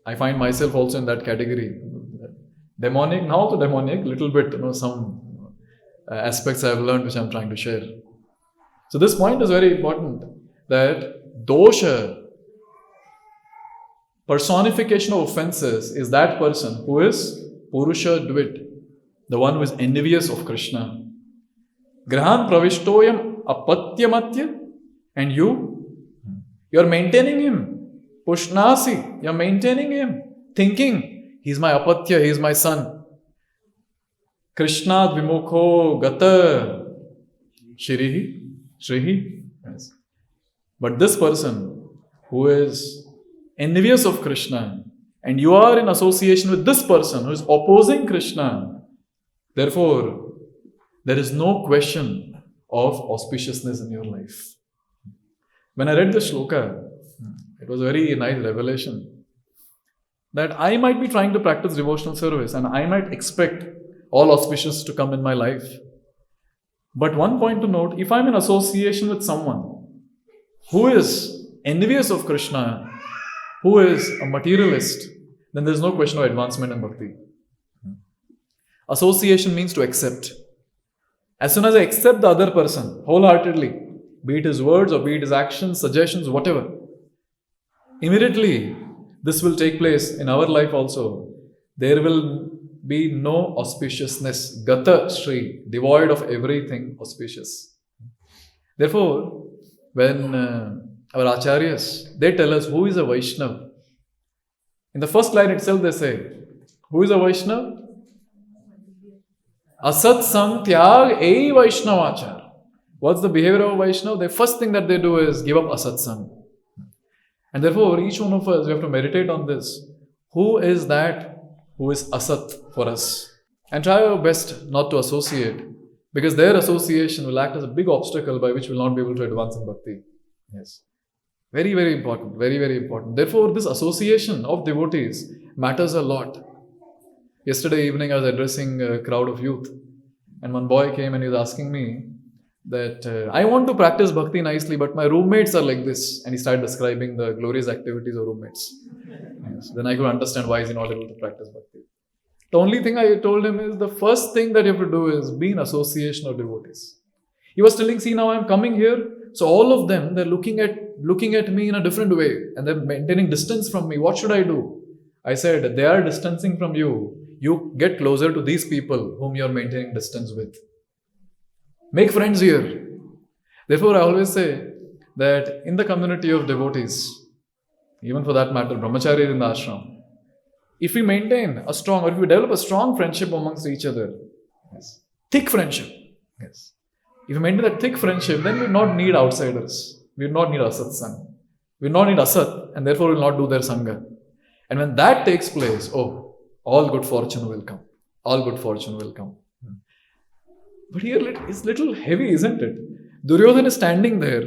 I find myself also in that category. Demonic, now also demoniac, little bit, some aspects I've learned which I'm trying to share. So this point is very important, that dosha, personification of offenses, is that person who is Purusha Dvit, the one who is envious of Krishna. Grahan pravishtoyam apatyamatya, and you're maintaining him. Pushnasi, you're maintaining him, thinking, he's my apatya, he's my son. Krishna vimukho gata shrihi. Yes. But this person who is envious of Krishna, and you are in association with this person who is opposing Krishna, therefore, there is no question of auspiciousness in your life. When I read the shloka, it was a very nice revelation that I might be trying to practice devotional service and I might expect all auspicious to come in my life. But one point to note, if I'm in association with someone who is envious of Krishna, who is a materialist, then there's no question of advancement in bhakti. Association means to accept. As soon as I accept the other person wholeheartedly, be it his words or be it his actions, suggestions, whatever, immediately this will take place in our life also. There will be no auspiciousness, gata shri, devoid of everything auspicious. Therefore, when our acharyas, they tell us who is a Vaishnava. In the first line itself they say, who is a Vaishnava? Asat sang tyag ei Vaishnavachar. What's the behavior of a Vaishnava? The first thing that they do is give up asat sang. And therefore, each one of us, we have to meditate on this. Who is that who is asat for us? And try our best not to associate, because their association will act as a big obstacle by which we will not be able to advance in bhakti. Yes. Very, very important. Very, very important. Therefore, this association of devotees matters a lot. Yesterday evening, I was addressing a crowd of youth, and one boy came and he was asking me that I want to practice bhakti nicely, but my roommates are like this. And he started describing the glorious activities of roommates. Yes. Then I could understand why is he not able to practice bhakti. The only thing I told him is the first thing that you have to do is be in association of devotees. He was telling, see, now I'm coming here, so all of them, they're looking at me in a different way and they're maintaining distance from me. What should I do? I said, they are distancing from you. You get closer to these people whom you're maintaining distance with. Make friends here. Therefore, I always say that in the community of devotees, even for that matter, brahmacharis in the ashram, if we maintain a strong, or if we develop a strong friendship amongst each other, yes, thick friendship, yes. If we maintain that thick friendship, then we will not need outsiders. We will not need asat sang. We will not need asat, and therefore we will not do their sangha. And when that takes place, all good fortune will come. All good fortune will come. But here it's little heavy, isn't it? Duryodhana is standing there.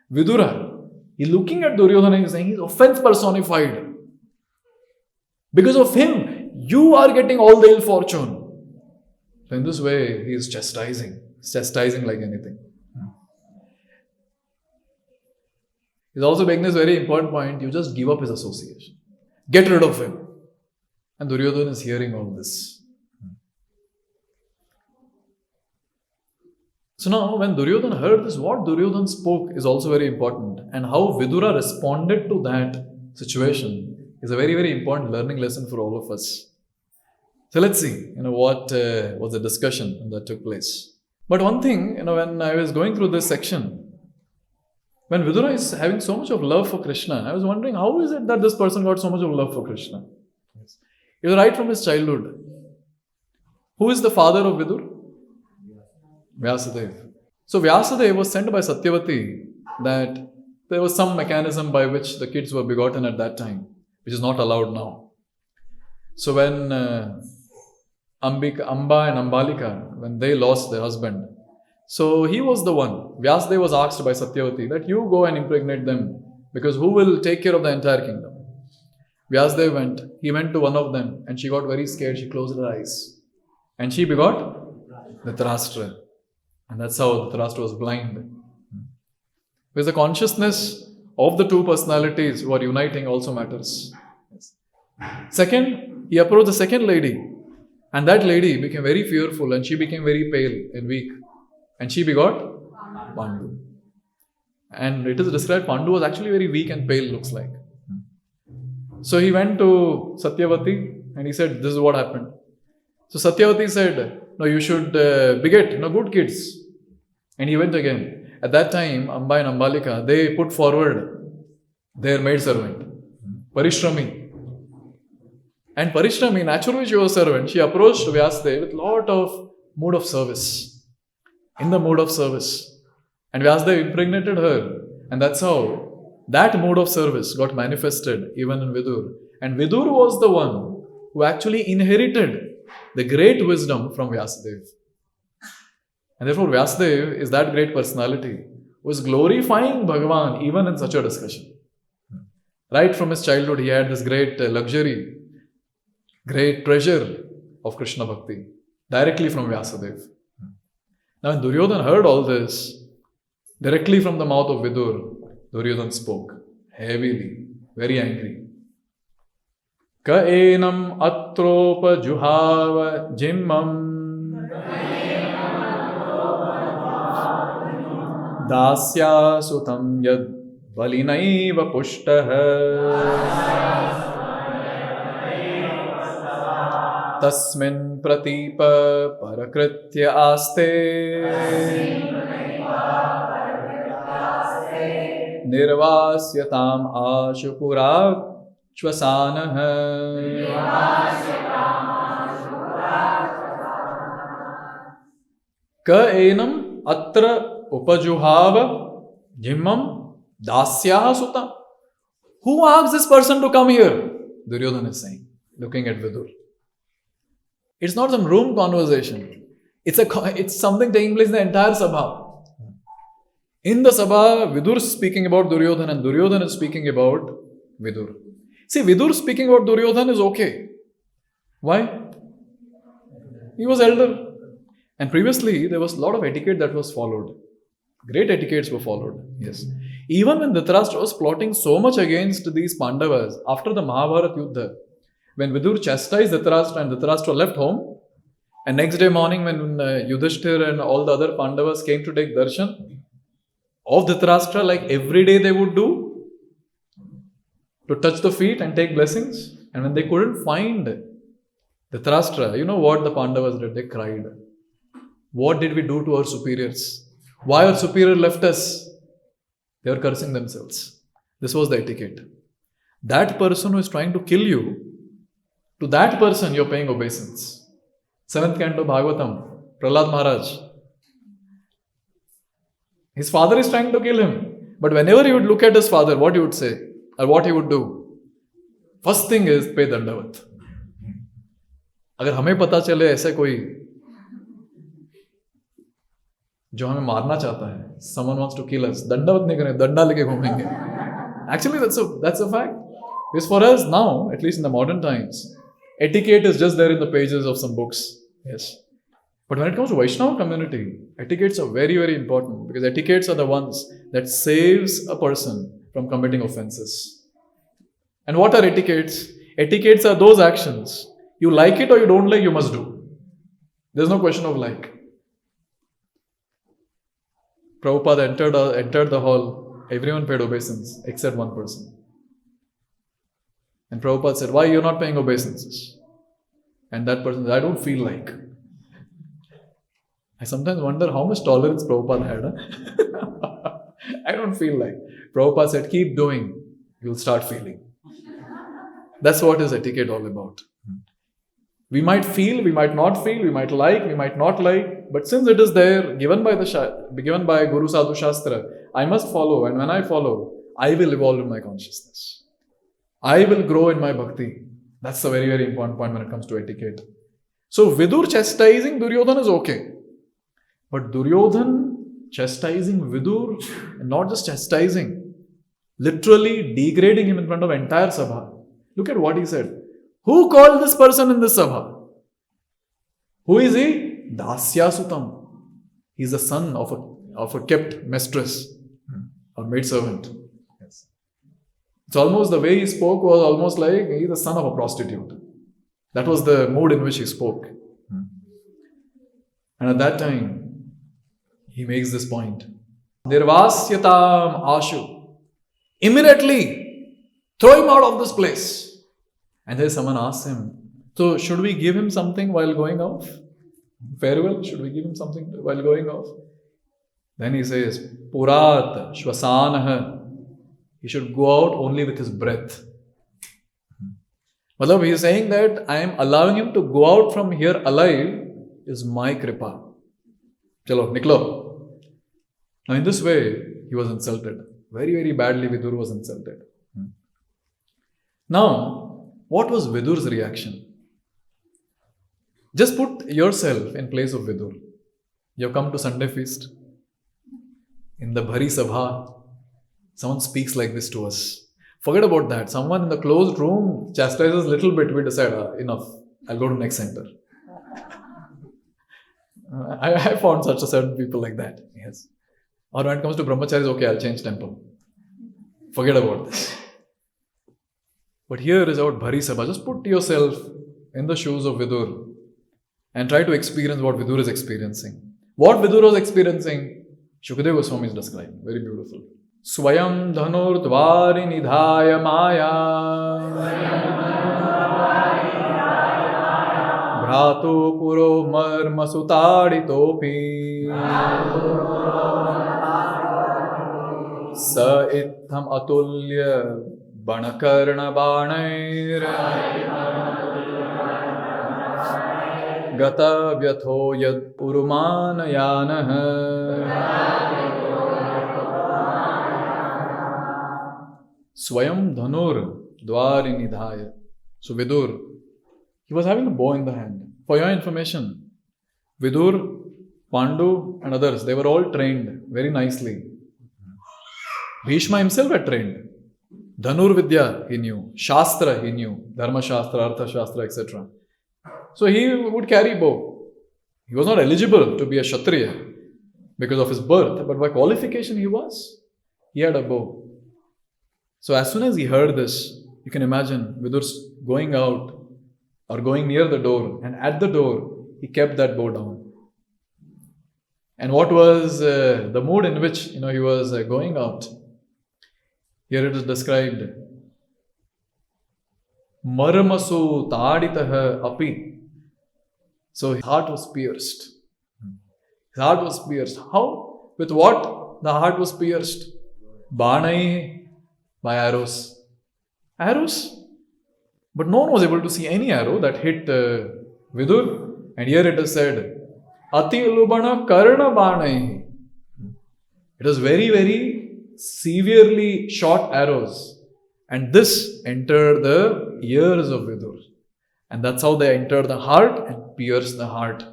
Vidura, He's looking at Duryodhana and he's saying he's offense personified. Because of him, you are getting all the ill fortune. So in this way, he is chastising like anything. He's also making this very important point. You just give up his association. Get rid of him. And Duryodhana is hearing all this. So now, when Duryodhana heard this, what Duryodhana spoke is also very important. And how Vidura responded to that situation is a very, very important learning lesson for all of us. So let's see, what was the discussion that took place. But one thing, when I was going through this section, when Vidura is having so much of love for Krishna, I was wondering, how is it that this person got so much of love for Krishna? It was right from his childhood. Who is the father of Vidura? Vyasadeva. So Vyasadeva was sent by Satyavati that there was some mechanism by which the kids were begotten at that time, which is not allowed now. So when Amba and Ambalika, when they lost their husband, so he was the one. Vyasadeva was asked by Satyavati that you go and impregnate them, because who will take care of the entire kingdom? Vyasadeva went. He went to one of them and she got very scared. She closed her eyes and she begot Dhritarashtra. And that's how Dhritarashtra was blind. Because the consciousness of the two personalities who are uniting also matters. Second, he approached the second lady. And that lady became very fearful and she became very pale and weak. And she begot Pandu. And it is described Pandu was actually very weak and pale, looks like. So he went to Satyavati and he said, this is what happened. So Satyavati said, no, you should beget good kids. And he went again. At that time, Amba and Ambalika, they put forward their maidservant, Parishrami. And Parishrami, naturally she was a servant. She approached Vyasadeva with a lot of mood of service. In the mood of service. And Vyasadeva impregnated her. And that's how that mode of service got manifested even in Vidur. And Vidur was the one who actually inherited the great wisdom from Vyasadeva. And therefore Vyasadeva is that great personality who is glorifying Bhagavan even in such a discussion. Right from his childhood he had this great luxury, great treasure of Krishna Bhakti directly from Vyasadeva. Now when Duryodhana heard all this, directly from the mouth of Vidur, Duryodhana spoke heavily, very angry. Ka enam atropa juhava jimmam dasya sutam yad valinaiva pushtaha tasmin pratipa parakritya aste Nirvasyatam ashupurak chvasanah. Ka enam atra upajuhava jimmam dasyaha sutam. Who asked this person to come here? Duryodhana is saying, looking at Vidur. It's not some room conversation. It's something taking place in the entire Sabha. In the Sabha, Vidur is speaking about Duryodhana and Duryodhana is speaking about Vidur. See, Vidur speaking about Duryodhana is okay. Why? He was elder. And previously, there was a lot of etiquette that was followed. Great etiquettes were followed. Yes. Even when Dhritarashtra was plotting so much against these Pandavas, after the Mahabharata Yuddha, when Vidur chastised Dhritarashtra and Dhritarashtra left home, and next day morning when Yudhishthir and all the other Pandavas came to take darshan of Dhritarashtra, like every day they would do, to touch the feet and take blessings. And when they couldn't find Dhritarashtra, you know what the Pandavas did? They cried. What did we do to our superiors? Why our superior left us? They were cursing themselves. This was the etiquette. That person who is trying to kill you, to that person you're paying obeisance. 7th canto Bhagavatam, Prahlad Maharaj. His father is trying to kill him. But whenever he would look at his father, what he would say, or what he would do, first thing is pay dandavat. अगर हमें पता चले ऐसे कोई जो हमें मारना चाहता है, someone wants to kill us, दंडवत नहीं करें, दंडा लेके घूमेंगे. Actually, that's a fact. Because for us now, at least in the modern times, etiquette is just there in the pages of some books. Yes. But when it comes to Vaishnava community, etiquettes are very, very important because etiquettes are the ones that saves a person from committing offenses. And what are etiquettes? Etiquettes are those actions. You like it or you don't like, you must do. There's no question of like. Prabhupada entered the hall. Everyone paid obeisance except one person. And Prabhupada said, why you're not paying obeisances? And that person said, I don't feel like. I sometimes wonder how much tolerance Prabhupada had. Huh? I don't feel like. Prabhupada said, keep doing. You'll start feeling. That's what is etiquette all about. We might feel, we might not feel, we might like, we might not like. But since it is there, given by Guru Sadhu Shastra, I must follow. And when I follow, I will evolve in my consciousness. I will grow in my bhakti. That's a very, very important point when it comes to etiquette. So Vidur chastising Duryodhana is okay. But Duryodhana chastising Vidur, and not just chastising, literally degrading him in front of entire Sabha. Look at what he said. Who called this person in this Sabha? Who is he? Dasya Sutam. He is the son of a kept mistress or maidservant. Yes. It's almost the way he spoke was almost like he is the son of a prostitute. That was the mood in which he spoke. And at that time, he makes this point. Nirvasyatam ashu. Immediately, throw him out of this place. And then someone asks him, so should we give him something while going off? Farewell, should we give him something while going off? Then he says, Purat Shwasanah. He should go out only with his breath. Matlab, he is saying that I am allowing him to go out from here alive is my kripa. Chalo, niklo. Now in this way, he was insulted. Very, very badly Vidur was insulted. Now, what was Vidur's reaction? Just put yourself in place of Vidur. You have come to Sunday feast. In the Bhari Sabha, someone speaks like this to us. Forget about that. Someone in the closed room chastises a little bit. We decide, enough. I'll go to next center. I found such a certain people like that. Yes. Or when it comes to brahmacharis, okay, I'll change temple. Forget about this. But here is about Bhari Sabha. Just put yourself in the shoes of Vidur and try to experience what Vidur is experiencing. What Vidur was experiencing, Shukadeva Goswami is describing. Very beautiful. Swayam dhanur dvari nidhaya maya Bhratu puro marma sutadi topi Sa itham atulya banakarna banair Gata vyatho yad urumana yanah Swayam dhanur dvari nidhaya. So Vidur, he was having a bow in the hand. For your information, Vidur, Pandu and others, they were all trained very nicely. Bhishma himself had trained. Dhanur Vidya he knew. Shastra he knew. Dharma Shastra, Artha Shastra, etc. So he would carry bow. He was not eligible to be a Kshatriya because of his birth, but by qualification he was. He had a bow. So as soon as he heard this, you can imagine Vidur's going out or going near the door, and at the door, he kept that bow down. And what was the mood in which he was going out? Here it is described. Marmasu taditaha api. So his heart was pierced. His heart was pierced. How? With what the heart was pierced? Banai, by arrows. Arrows? But no one was able to see any arrow that hit Vidur. And here it is said, Ati lubana karna banai. It was very, very severely short arrows. And this entered the ears of Vidur. And that's how they entered the heart and pierced the heart.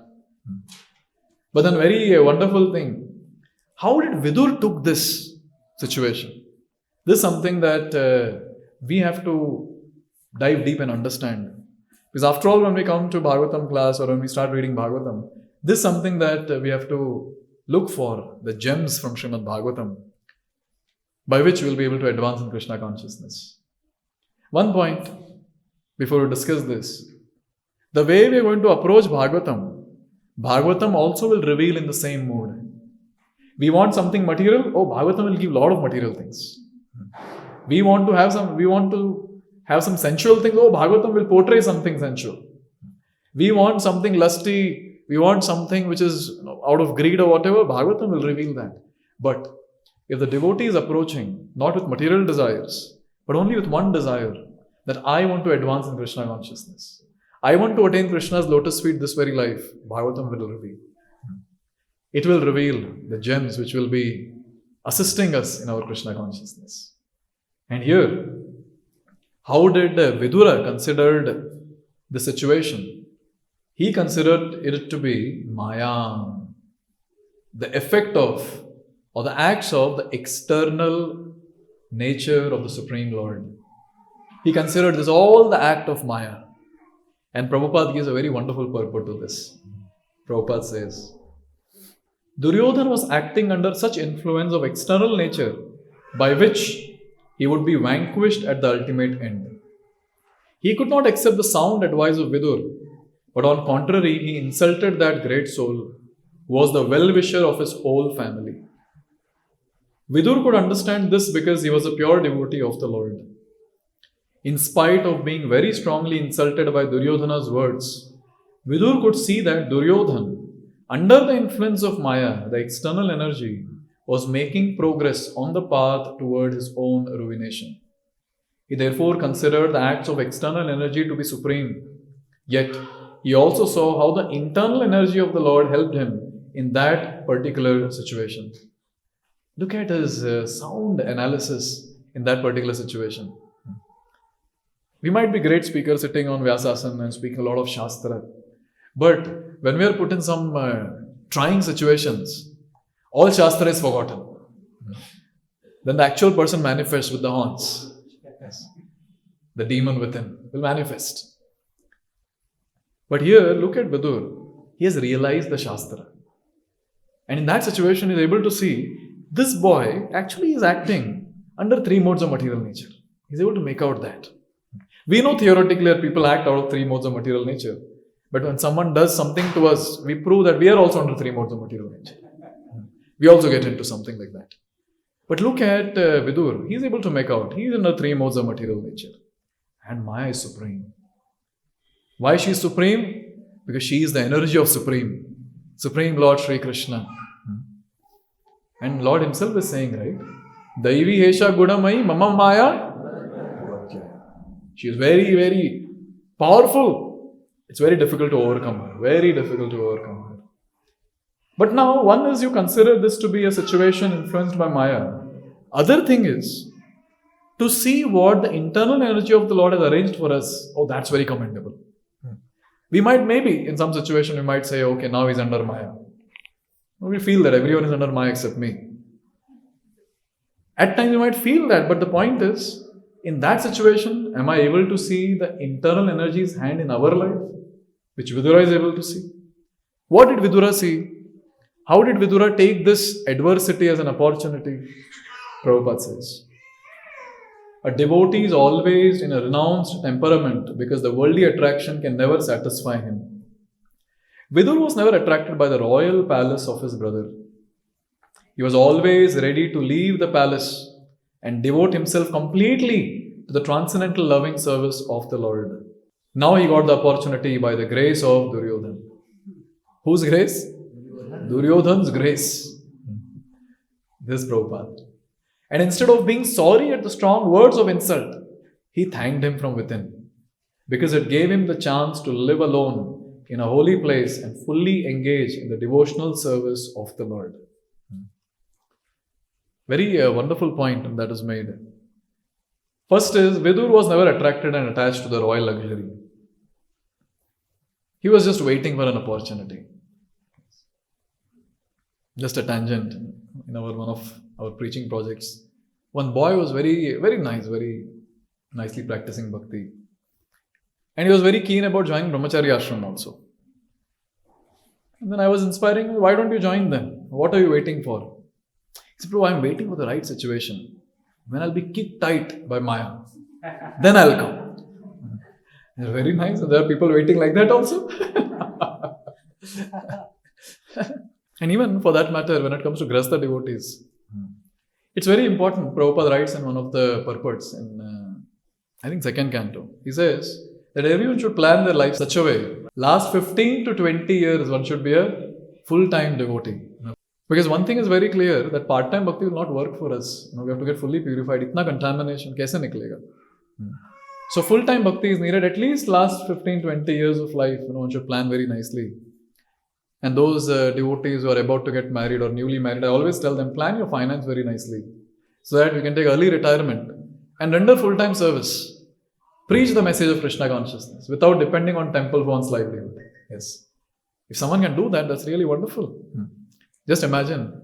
But then very wonderful thing. How did Vidur took this situation? This is something that we have to dive deep and understand. Because after all, when we come to Bhagavatam class or when we start reading Bhagavatam, this is something that we have to look for, the gems from Srimad Bhagavatam, by which we will be able to advance in Krishna consciousness. One point, before we discuss this, the way we are going to approach Bhagavatam, Bhagavatam also will reveal in the same mood. We want something material, Bhagavatam will give a lot of material things. We want to have some sensual things, Bhagavatam will portray something sensual. We want something lusty, we want something which is out of greed or whatever, Bhagavatam will reveal that. But if the devotee is approaching not with material desires, but only with one desire, that I want to advance in Krishna consciousness, I want to attain Krishna's lotus feet this very life, Bhagavatam will reveal. It will reveal the gems which will be assisting us in our Krishna consciousness. And here, how did Vidura consider the situation? He considered it to be Maya, the effect of, or the acts of the external nature of the Supreme Lord. He considered this all the act of Maya. And Prabhupada gives a very wonderful purport to this. Prabhupada says, Duryodhana was acting under such influence of external nature by which he would be vanquished at the ultimate end. He could not accept the sound advice of Vidur, but on contrary, he insulted that great soul who was the well-wisher of his whole family. Vidur could understand this because he was a pure devotee of the Lord. In spite of being very strongly insulted by Duryodhana's words, Vidur could see that Duryodhana, under the influence of Maya, the external energy, was making progress on the path toward his own ruination. He therefore considered the acts of external energy to be supreme. Yet, he also saw how the internal energy of the Lord helped him in that particular situation. Look at his sound analysis in that particular situation. We might be great speakers sitting on Vyasasana and speaking a lot of Shastra. But when we are put in some trying situations, all Shastra is forgotten. Then the actual person manifests with the horns. Yes. The demon within will manifest. But here, look at Vidur. He has realized the Shastra. And in that situation, he is able to see this boy actually is acting under three modes of material nature. He is able to make out that. We know theoretically that people act out of three modes of material nature. But when someone does something to us, we prove that we are also under three modes of material nature. We also get into something like that. But look at Vidur. He is able to make out. He is under three modes of material nature. And Maya is supreme. Why she is supreme? Because she is the energy of Supreme Lord Sri Krishna. And Lord himself is saying, right? Daivi Hesha Gudamai Mama Maya. She is very, very powerful. It's very difficult to overcome her. Very difficult to overcome her. But now, one is you consider this to be a situation influenced by Maya. Other thing is, to see what the internal energy of the Lord has arranged for us, that's very commendable. We might maybe, in some situation, we might say, okay, now he's under Maya. We feel that everyone is under Maya except me. At times we might feel that, but the point is, in that situation, am I able to see the internal energies hand in our life, which Vidura is able to see? What did Vidura see? How did Vidura take this adversity as an opportunity? Prabhupada says, a devotee is always in a renounced temperament because the worldly attraction can never satisfy him. Vidura was never attracted by the royal palace of his brother. He was always ready to leave the palace and devote himself completely to the transcendental loving service of the Lord. Now he got the opportunity by the grace of Duryodhana. Whose grace? Duryodhana's grace. This Prabhupada. And instead of being sorry at the strong words of insult, he thanked him from within, because it gave him the chance to live alone in a holy place and fully engage in the devotional service of the Lord. Very wonderful point that is made. First is, Vidur was never attracted and attached to the royal luxury. He was just waiting for an opportunity. Just a tangent in one of our preaching projects. One boy was very, very nice, very nicely practicing bhakti. And he was very keen about joining Brahmachari ashram also. And then I was inspiring, why don't you join them? What are you waiting for? He said, bro, I'm waiting for the right situation. When I'll be kicked tight by Maya, then I'll come. Very nice. And there are people waiting like that also. And even for that matter, when it comes to Grasta devotees, it's very important. Prabhupada writes in one of the purports in, I think, second canto. He says that everyone should plan their life such a way. Last 15 to 20 years, one should be a full-time devotee. Because one thing is very clear, that part-time bhakti will not work for us. We have to get fully purified. Itna contamination, kaise niklega? So full-time bhakti is needed at least last 15-20 years of life. One should plan very nicely. And those devotees who are about to get married or newly married, I always tell them, plan your finance very nicely so that you can take early retirement and render full-time service. Preach the message of Krishna consciousness without depending on temple for one's livelihood. Yes. If someone can do that, that's really wonderful. Just imagine,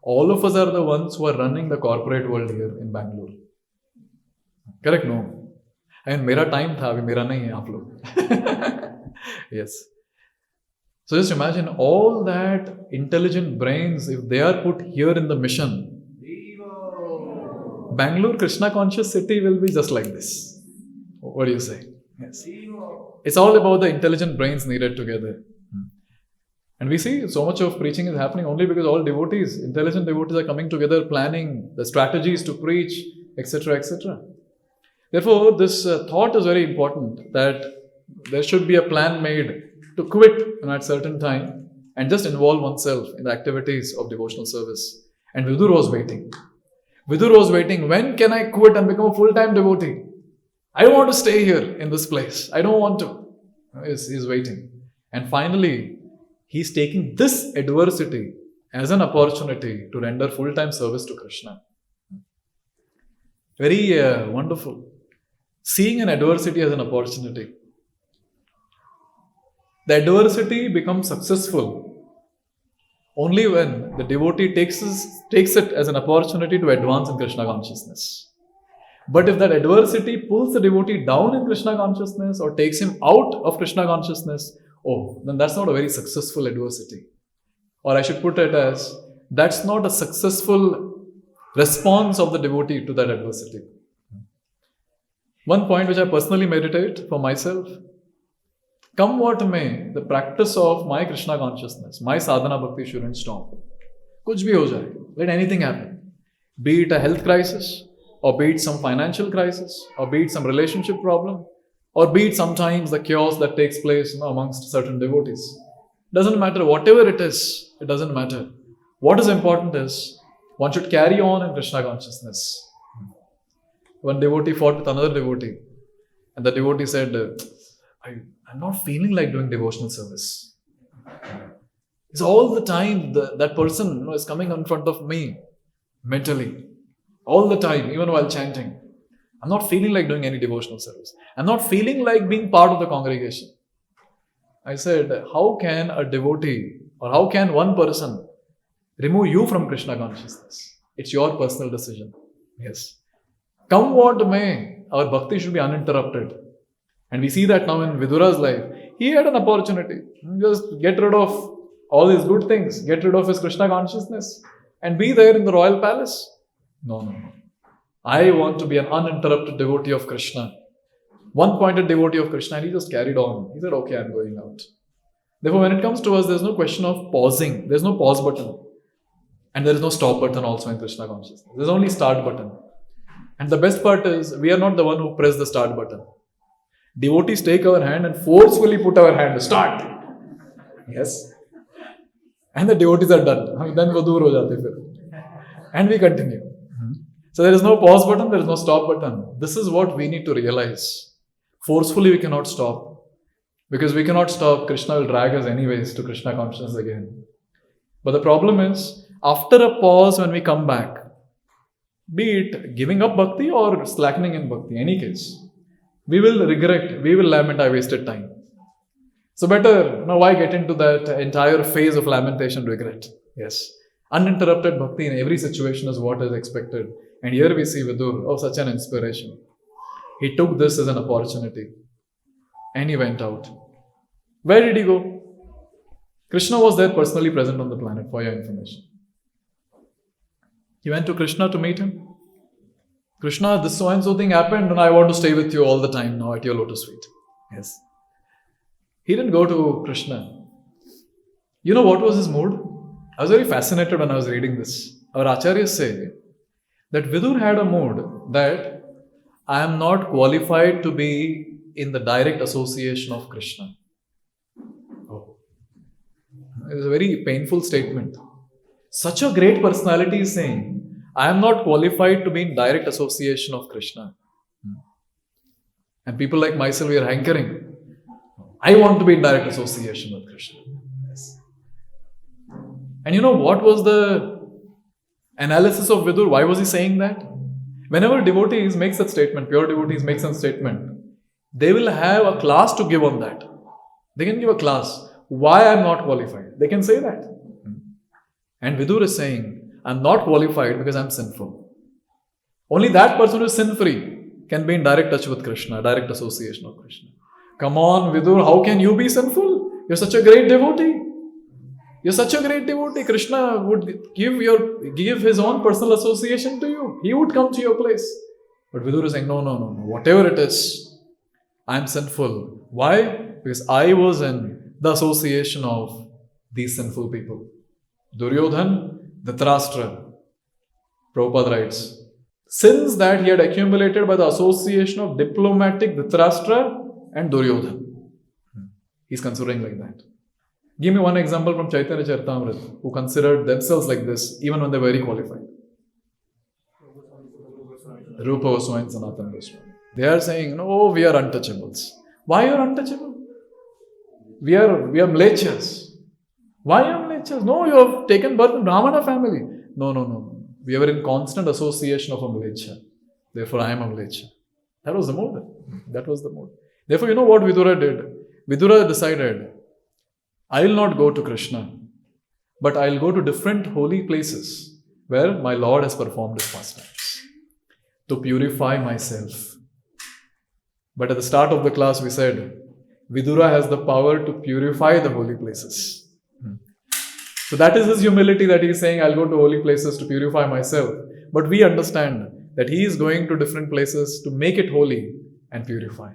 all of us are the ones who are running the corporate world here in Bangalore. Correct? No. I mean, mera time tha, abhi mera nahi hai aap log. Yes. So just imagine all that intelligent brains, if they are put here in the mission, Bangalore Krishna conscious city will be just like this. What do you say? Yes. It's all about the intelligent brains needed together. And we see so much of preaching is happening only because all devotees, intelligent devotees are coming together, planning the strategies to preach, etc., etc. Therefore, this thought is very important, that there should be a plan made to quit at certain time and just involve oneself in the activities of devotional service. And Vidura was waiting. Vidura was waiting, when can I quit and become a full-time devotee? I don't want to stay here in this place. I don't want to. He's waiting. And finally, he's taking this adversity as an opportunity to render full-time service to Krishna. Very wonderful. Seeing an adversity as an opportunity. The adversity becomes successful only when the devotee takes it as an opportunity to advance in Krishna consciousness. But if that adversity pulls the devotee down in Krishna consciousness or takes him out of Krishna consciousness, then that's not a very successful adversity. Or I should put it as, that's not a successful response of the devotee to that adversity. One point which I personally meditate for myself, come what may, the practice of my Krishna consciousness, my sadhana bhakti shouldn't stop. Kuch bhi ho jaye, let anything happen. Be it a health crisis, or be it some financial crisis, or be it some relationship problem, or be it sometimes the chaos that takes place amongst certain devotees. Doesn't matter, whatever it is, it doesn't matter. What is important is, one should carry on in Krishna consciousness. One devotee fought with another devotee, and the devotee said, I'm not feeling like doing devotional service. It's all the time that person is coming in front of me mentally. All the time, even while chanting. I'm not feeling like doing any devotional service. I'm not feeling like being part of the congregation. I said, how can a devotee or how can one person remove you from Krishna consciousness? It's your personal decision. Yes. Come what may, our bhakti should be uninterrupted. And we see that now in Vidura's life. He had an opportunity. Just get rid of all these good things. Get rid of his Krishna consciousness. And be there in the royal palace. No. I want to be an uninterrupted devotee of Krishna. One-pointed devotee of Krishna. And he just carried on. He said, okay, I'm going out. Therefore, when it comes to us, there's no question of pausing. There's no pause button. And there is no stop button also in Krishna consciousness. There's only start button. And the best part is, we are not the one who press the start button. Devotees take our hand and forcefully put our hand to start. Yes. And the devotees are done. Then wo dur ho jate fir. And we continue. So there is no pause button, there is no stop button. This is what we need to realize. Forcefully we cannot stop. Because we cannot stop, Krishna will drag us anyways to Krishna consciousness again. But the problem is, after a pause when we come back, be it giving up bhakti or slackening in bhakti, any case, we will regret, we will lament, I wasted time. So better, why get into that entire phase of lamentation, regret? Yes. Uninterrupted bhakti in every situation is what is expected. And here we see Vidur, oh, such an inspiration. He took this as an opportunity and he went out. Where did he go? Krishna was there personally present on the planet, for your information. He went to Krishna to meet him. Krishna, this so and so thing happened and I want to stay with you all the time now at your lotus feet. Yes. He didn't go to Krishna. You know what was his mood? I was very fascinated when I was reading this. Our acharyas say that Vidur had a mood that I am not qualified to be in the direct association of Krishna. Oh. It is a very painful statement. Such a great personality is saying, I am not qualified to be in direct association of Krishna. And people like myself, we are hankering. I want to be in direct association with Krishna. Yes. And you know what was the analysis of Vidur? Why was he saying that? Whenever devotees make such statement, pure devotees make such statement, they will have a class to give on that. They can give a class. Why I am not qualified? They can say that. And Vidur is saying, I am not qualified because I am sinful. Only that person who is sin-free can be in direct touch with Krishna, direct association of Krishna. Come on, Vidur, how can you be sinful? You're such a great devotee. You're such a great devotee. Krishna would give his own personal association to you. He would come to your place. But Vidur is saying, no. Whatever it is, I am sinful. Why? Because I was in the association of these sinful people. Duryodhana, Dhritarashtra. Prabhupada writes, sins that he had accumulated by the association of diplomatic Dhritarashtra and Duryodhana. He's considering like that. Give me one example from Chaitanya Charitamrita who considered themselves like this even when they were very qualified. Rupa Goswami and Sanatana Goswami. They are saying, no, we are untouchables. Why are you untouchable? We are mlechas. Why are mlechas? No, you have taken birth in Brahmana family. No. We were in constant association of a mlecha. Therefore, I am a mlecha. That was the mood. Therefore, you know what Vidura did? Vidura decided, I will not go to Krishna, but I will go to different holy places where my Lord has performed his pastimes to purify myself. But at the start of the class, we said, Vidura has the power to purify the holy places. So that is his humility that he is saying, I'll go to holy places to purify myself. But we understand that he is going to different places to make it holy and purify.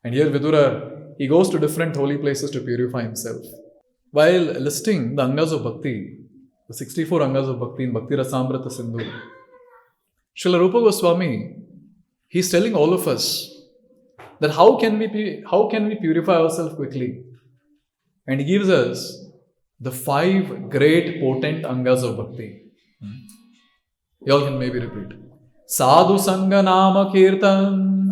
And here Vidura, he goes to different holy places to purify himself. While listing the Angas of Bhakti, the 64 Angas of Bhakti in Bhakti Rasamrita Sindhu, Srila Rupa Goswami, he's telling all of us that how can we purify ourselves quickly? And he gives us the 5 great potent Angas of Bhakti. You all can maybe repeat. Sadhu Sangha Nama Kirtan,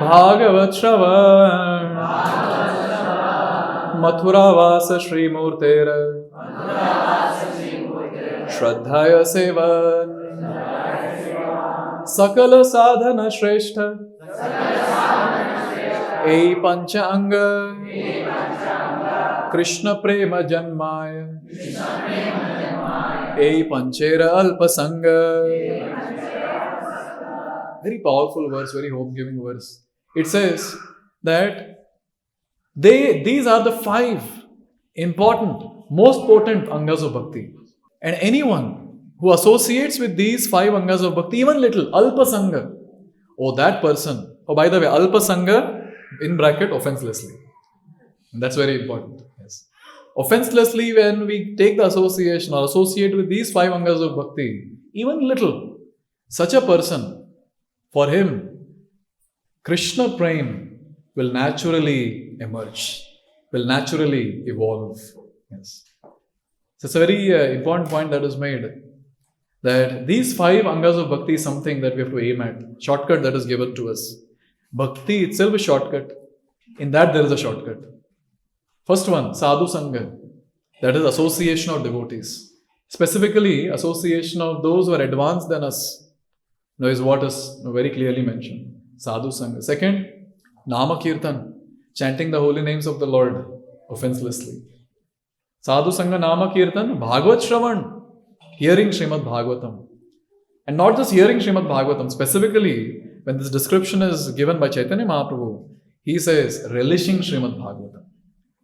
Bhagavat Shravan, Mathura Vasa Shri Murtera, Shraddhaya Sevan, Sakala Sadhana Shrestha, Ei Pancha Anga, Krishna Prema Janmaya, Ei Panchera Alpa Sangha. Very powerful verse, very hope-giving verse. It says that these are the 5 important, most potent Angas of Bhakti. And anyone who associates with these 5 Angas of Bhakti, even little, Alpa Sangha, that person, by the way, Alpa Sangha, in bracket, offenselessly. And that's very important. Yes. Offenselessly, when we take the association or associate with these 5 Angas of Bhakti, even little, such a person, for him, Krishna Prem will naturally emerge, will naturally evolve. Yes. So it's a very important point that is made, that these 5 Angas of Bhakti is something that we have to aim at, shortcut that is given to us. Bhakti itself is shortcut. In that there is a shortcut. First one, Sadhu Sangha, that is association of devotees. Specifically, association of those who are advanced than us. Now is what is very clearly mentioned. Sadhu Sangha. Second, Nama Kirtan, chanting the holy names of the Lord offenselessly. Sadhu Sangha Nama Kirtan, Bhagavad Shravan, hearing Srimad Bhagavatam. And not just hearing Srimad Bhagavatam, specifically when this description is given by Chaitanya Mahaprabhu, he says relishing Srimad Bhagavatam,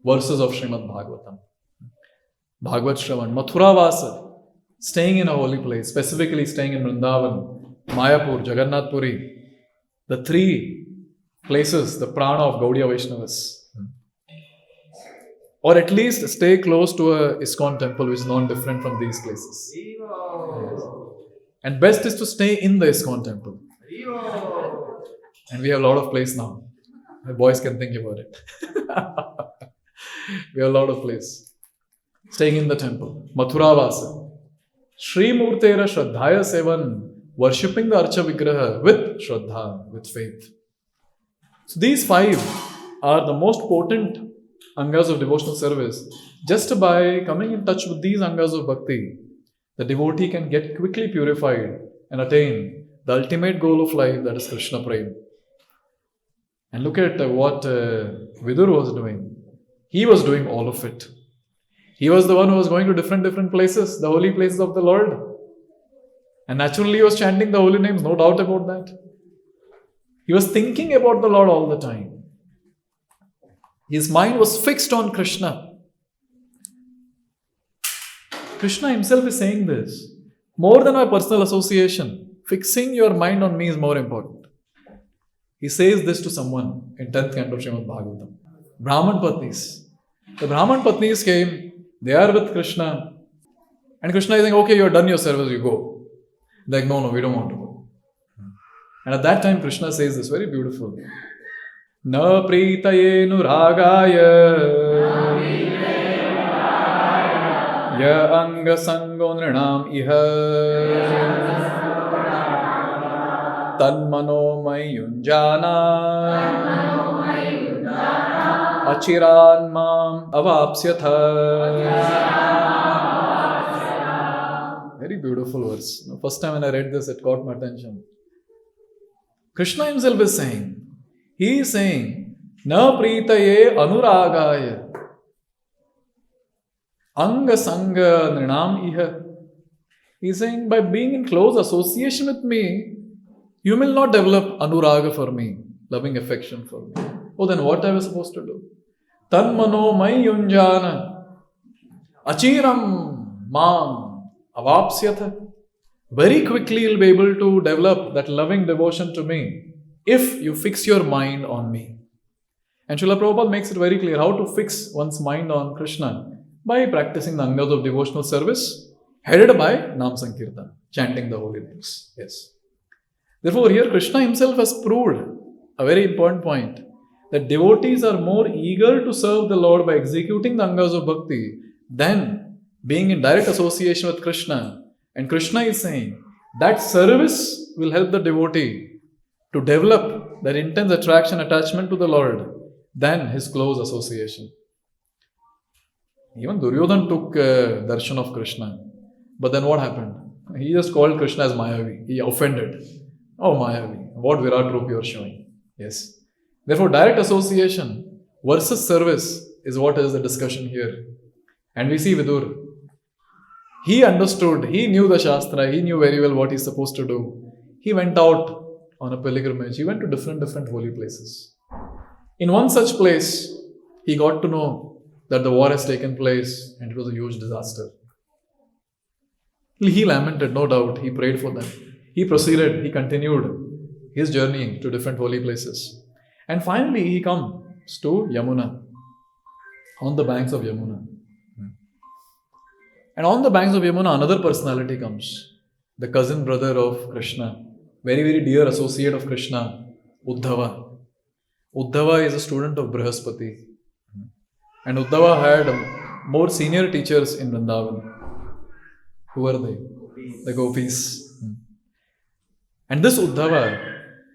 verses of Srimad Bhagavatam. Bhagavad Shravan, Mathura Vasa, staying in a holy place, specifically staying in Vrindavan, Mayapur, Jagannath Puri, the three places, the prana of Gaudiya Vaishnavas. Or at least stay close to a ISKCON temple which is not different from these places. Yes. And best is to stay in the ISKCON temple. And we have a lot of place now. The boys can think about it. We have a lot of place. Staying in the temple. Mathura Vasa. Shri Murtera Shraddhaya Sevan. Worshipping the Archa Vigraha with Shraddha, with faith. So these 5 are the most potent angas of devotional service. Just by coming in touch with these angas of bhakti, the devotee can get quickly purified and attain the ultimate goal of life, that is Krishna Prem. And look at what Vidura was doing. He was doing all of it. He was the one who was going to different places, the holy places of the Lord. And naturally he was chanting the holy names, no doubt about that. He was thinking about the Lord all the time. His mind was fixed on Krishna. Krishna himself is saying this. More than my personal association, fixing your mind on me is more important. He says this to someone in 10th canto of Srimad Bhagavatam. Brahman Patnis. The Brahman Patnis came, they are with Krishna. And Krishna is saying, okay, you have done your service, you go. They're like, no, we don't want to go. And at that time, Krishna says this, very beautiful. Na pritaye nuragaya ya anga sango nrinam iha tanmano mayunjana achiran mam avapsyatha. Very beautiful verse. First time when I read this, it caught my attention. Krishna himself is saying, he is saying, Na pritaye anuragaya anga sanga nrinam iha. He is saying, by being in close association with me, you will not develop anuraga for me, loving affection for me. Oh, then what I was supposed to do? Tanmano mayunjana achiram mam avapsyatha. Very quickly you'll be able to develop that loving devotion to me if you fix your mind on me. And Srila Prabhupada makes it very clear how to fix one's mind on Krishna by practicing the angas of devotional service headed by Nam Sankirtan, chanting the holy names. Yes. Therefore, here Krishna himself has proved a very important point that devotees are more eager to serve the Lord by executing the angas of bhakti than being in direct association with Krishna. And Krishna is saying that service will help the devotee to develop that intense attraction, attachment to the Lord than his close association. Even Duryodhana took darshan of Krishna. But then what happened? He just called Krishna as Mayavi. He offended. Oh, Mayavi, what Virat Rup you are showing. Yes. Therefore, direct association versus service is what is the discussion here. And we see Vidura. He understood, he knew the Shastra, he knew very well what he's supposed to do. He went out on a pilgrimage. He went to different holy places. In one such place, he got to know that the war has taken place and it was a huge disaster. He lamented, no doubt. He prayed for them. He proceeded, he continued his journey to different holy places. And finally, he comes to Yamuna, on the banks of Yamuna. And on the banks of Yamuna, another personality comes, the cousin brother of Krishna, very, very dear associate of Krishna, Uddhava. Uddhava is a student of Brihaspati. And Uddhava had more senior teachers in Vrindavan. Who were they? The gopis. And this Uddhava,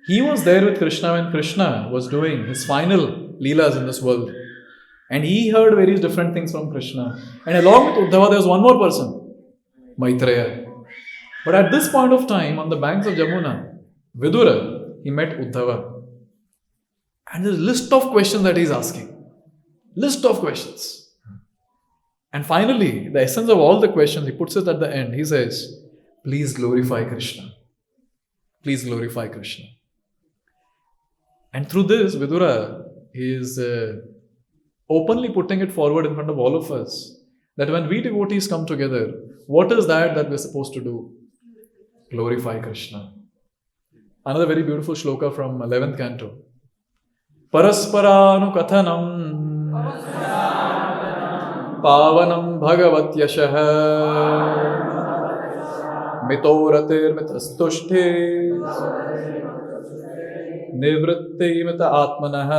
he was there with Krishna when Krishna was doing his final leelas in this world. And he heard various different things from Krishna. And along with Uddhava, there was one more person, Maitreya. But at this point of time, on the banks of Jamuna, Vidura, he met Uddhava. And there's a list of questions that he's asking. List of questions. And finally, the essence of all the questions, he puts it at the end. He says, please glorify Krishna. Please glorify Krishna. And through this, Vidura, he is openly putting it forward in front of all of us that when we devotees come together, what is that we're supposed to do? Glorify Krishna. Another very beautiful shloka from 11th canto. Parasparanu kathanam pavanam bhagavat yashah mitoratir mitastushte nivritti mita atmanah.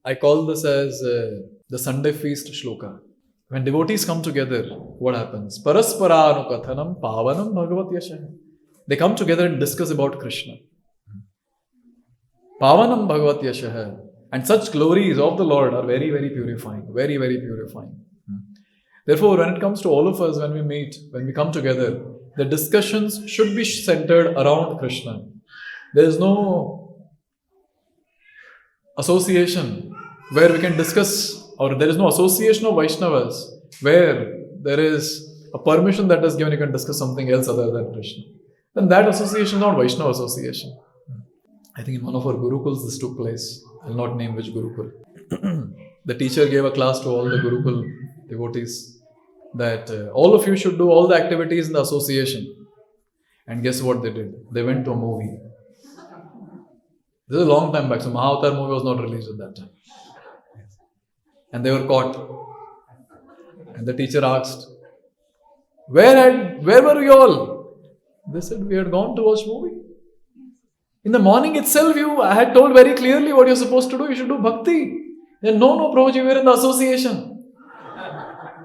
I call this as the Sunday feast shloka. When devotees come together, what happens? Parasparanu kathanam pavanam bhagavat yashah. They come together and discuss about Krishna. Pavanam bhagavat yashah. And such glories of the Lord are very, very purifying. Very, very purifying. Therefore, when it comes to all of us, when we meet, when we come together, the discussions should be centered around Krishna. There is no association where we can discuss, or there is no association of Vaishnavas where there is a permission that is given, you can discuss something else other than Krishna. Then that association is not Vaishnava association. I think in one of our Gurukuls this took place. I will not name which Gurukul. The teacher gave a class to all the Gurukul devotees that all of you should do all the activities in the association. And guess what they did? They went to a movie. This is a long time back, so Mahavatar movie was not released at that time. And they were caught. And the teacher asked, where were you all? They said, we had gone to watch movie. In the morning itself, I had told very clearly what you're supposed to do. You should do bhakti. Then, no, Prabhuji, we were in the association.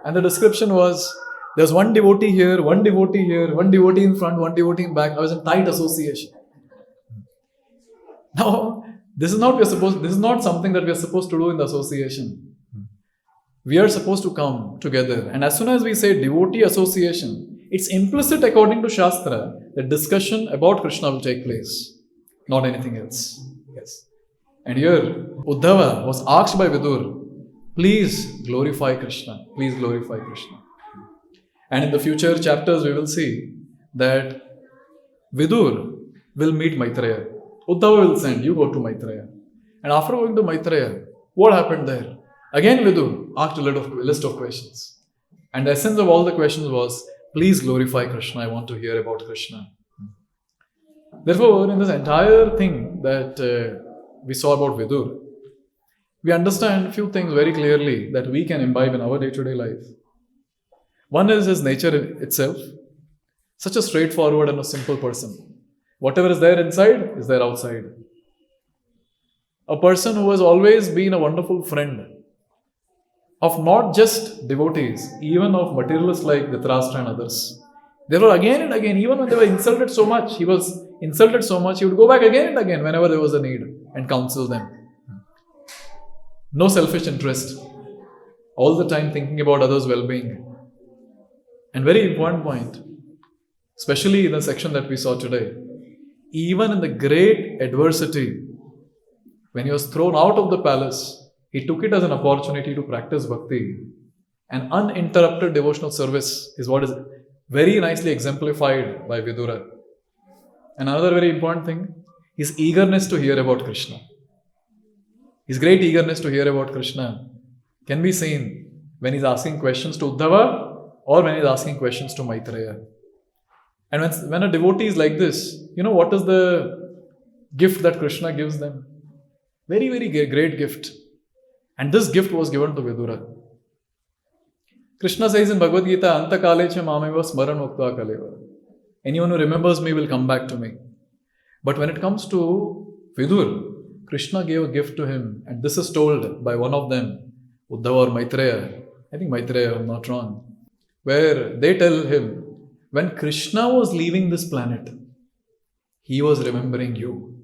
And the description was, there's one devotee here, one devotee here, one devotee in front, one devotee in back. I was in tight association. Now, this is not something that we are supposed to do in the association. We are supposed to come together. And as soon as we say devotee association, it's implicit according to Shastra that discussion about Krishna will take place. Not anything else. Yes. And here, Uddhava was asked by Vidur, please glorify Krishna. Please glorify Krishna. And in the future chapters, we will see that Vidur will meet Maitreya. Uddhava will send, you go to Maitreya. And after going to Maitreya, what happened there? Again, Vidur asked a list of questions. And the essence of all the questions was, please glorify Krishna. I want to hear about Krishna. Therefore, in this entire thing that we saw about Vidur, we understand a few things very clearly that we can imbibe in our day-to-day life. One is his nature itself. Such a straightforward and a simple person. Whatever is there inside is there outside. A person who has always been a wonderful friend of not just devotees, even of materialists like Dhritarashtra and others. They were again and again, even when they were insulted so much, he would go back again and again whenever there was a need and counsel them. No selfish interest. All the time thinking about others' well-being. And very important point, especially in the section that we saw today, even in the great adversity, when he was thrown out of the palace, he took it as an opportunity to practice bhakti. And uninterrupted devotional service is what is very nicely exemplified by Vidura. And another very important thing, his eagerness to hear about Krishna. His great eagerness to hear about Krishna can be seen when he's asking questions to Uddhava or when he's asking questions to Maitreya. And when a devotee is like this, what is the gift that Krishna gives them? Very, very great gift. And this gift was given to Vidura. Krishna says in Bhagavad Gita, Anta kalecha mameva smaran vaktva kaleva. Anyone who remembers me will come back to me. But when it comes to Vidur, Krishna gave a gift to him. And this is told by one of them, Uddhava or Maitreya. I think Maitreya, I'm not wrong. Where they tell him, when Krishna was leaving this planet, he was remembering you.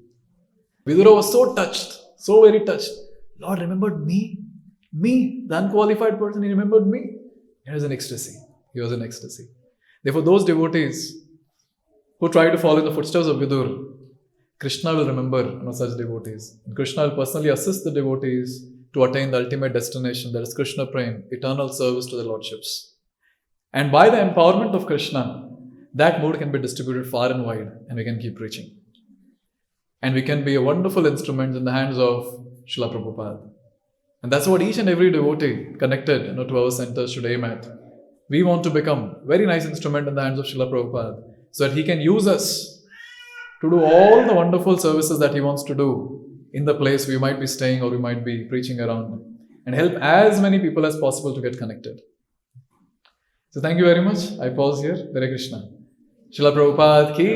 Vidura was so touched, so very touched. Lord remembered me, the unqualified person, he remembered me. He was in ecstasy. Therefore, those devotees who try to follow in the footsteps of Vidur, Krishna will remember such devotees. And Krishna will personally assist the devotees to attain the ultimate destination, that is Krishna Prem, eternal service to the Lordships. And by the empowerment of Krishna, that mood can be distributed far and wide, and we can keep preaching. And we can be a wonderful instrument in the hands of Srila Prabhupada. And that's what each and every devotee connected to our centers should aim at. We want to become a very nice instrument in the hands of Srila Prabhupada, so that he can use us to do all the wonderful services that he wants to do in the place we might be staying or we might be preaching around, and help as many people as possible to get connected. So thank you very much. I pause here. Hare Krishna. Srila Prabhupada ki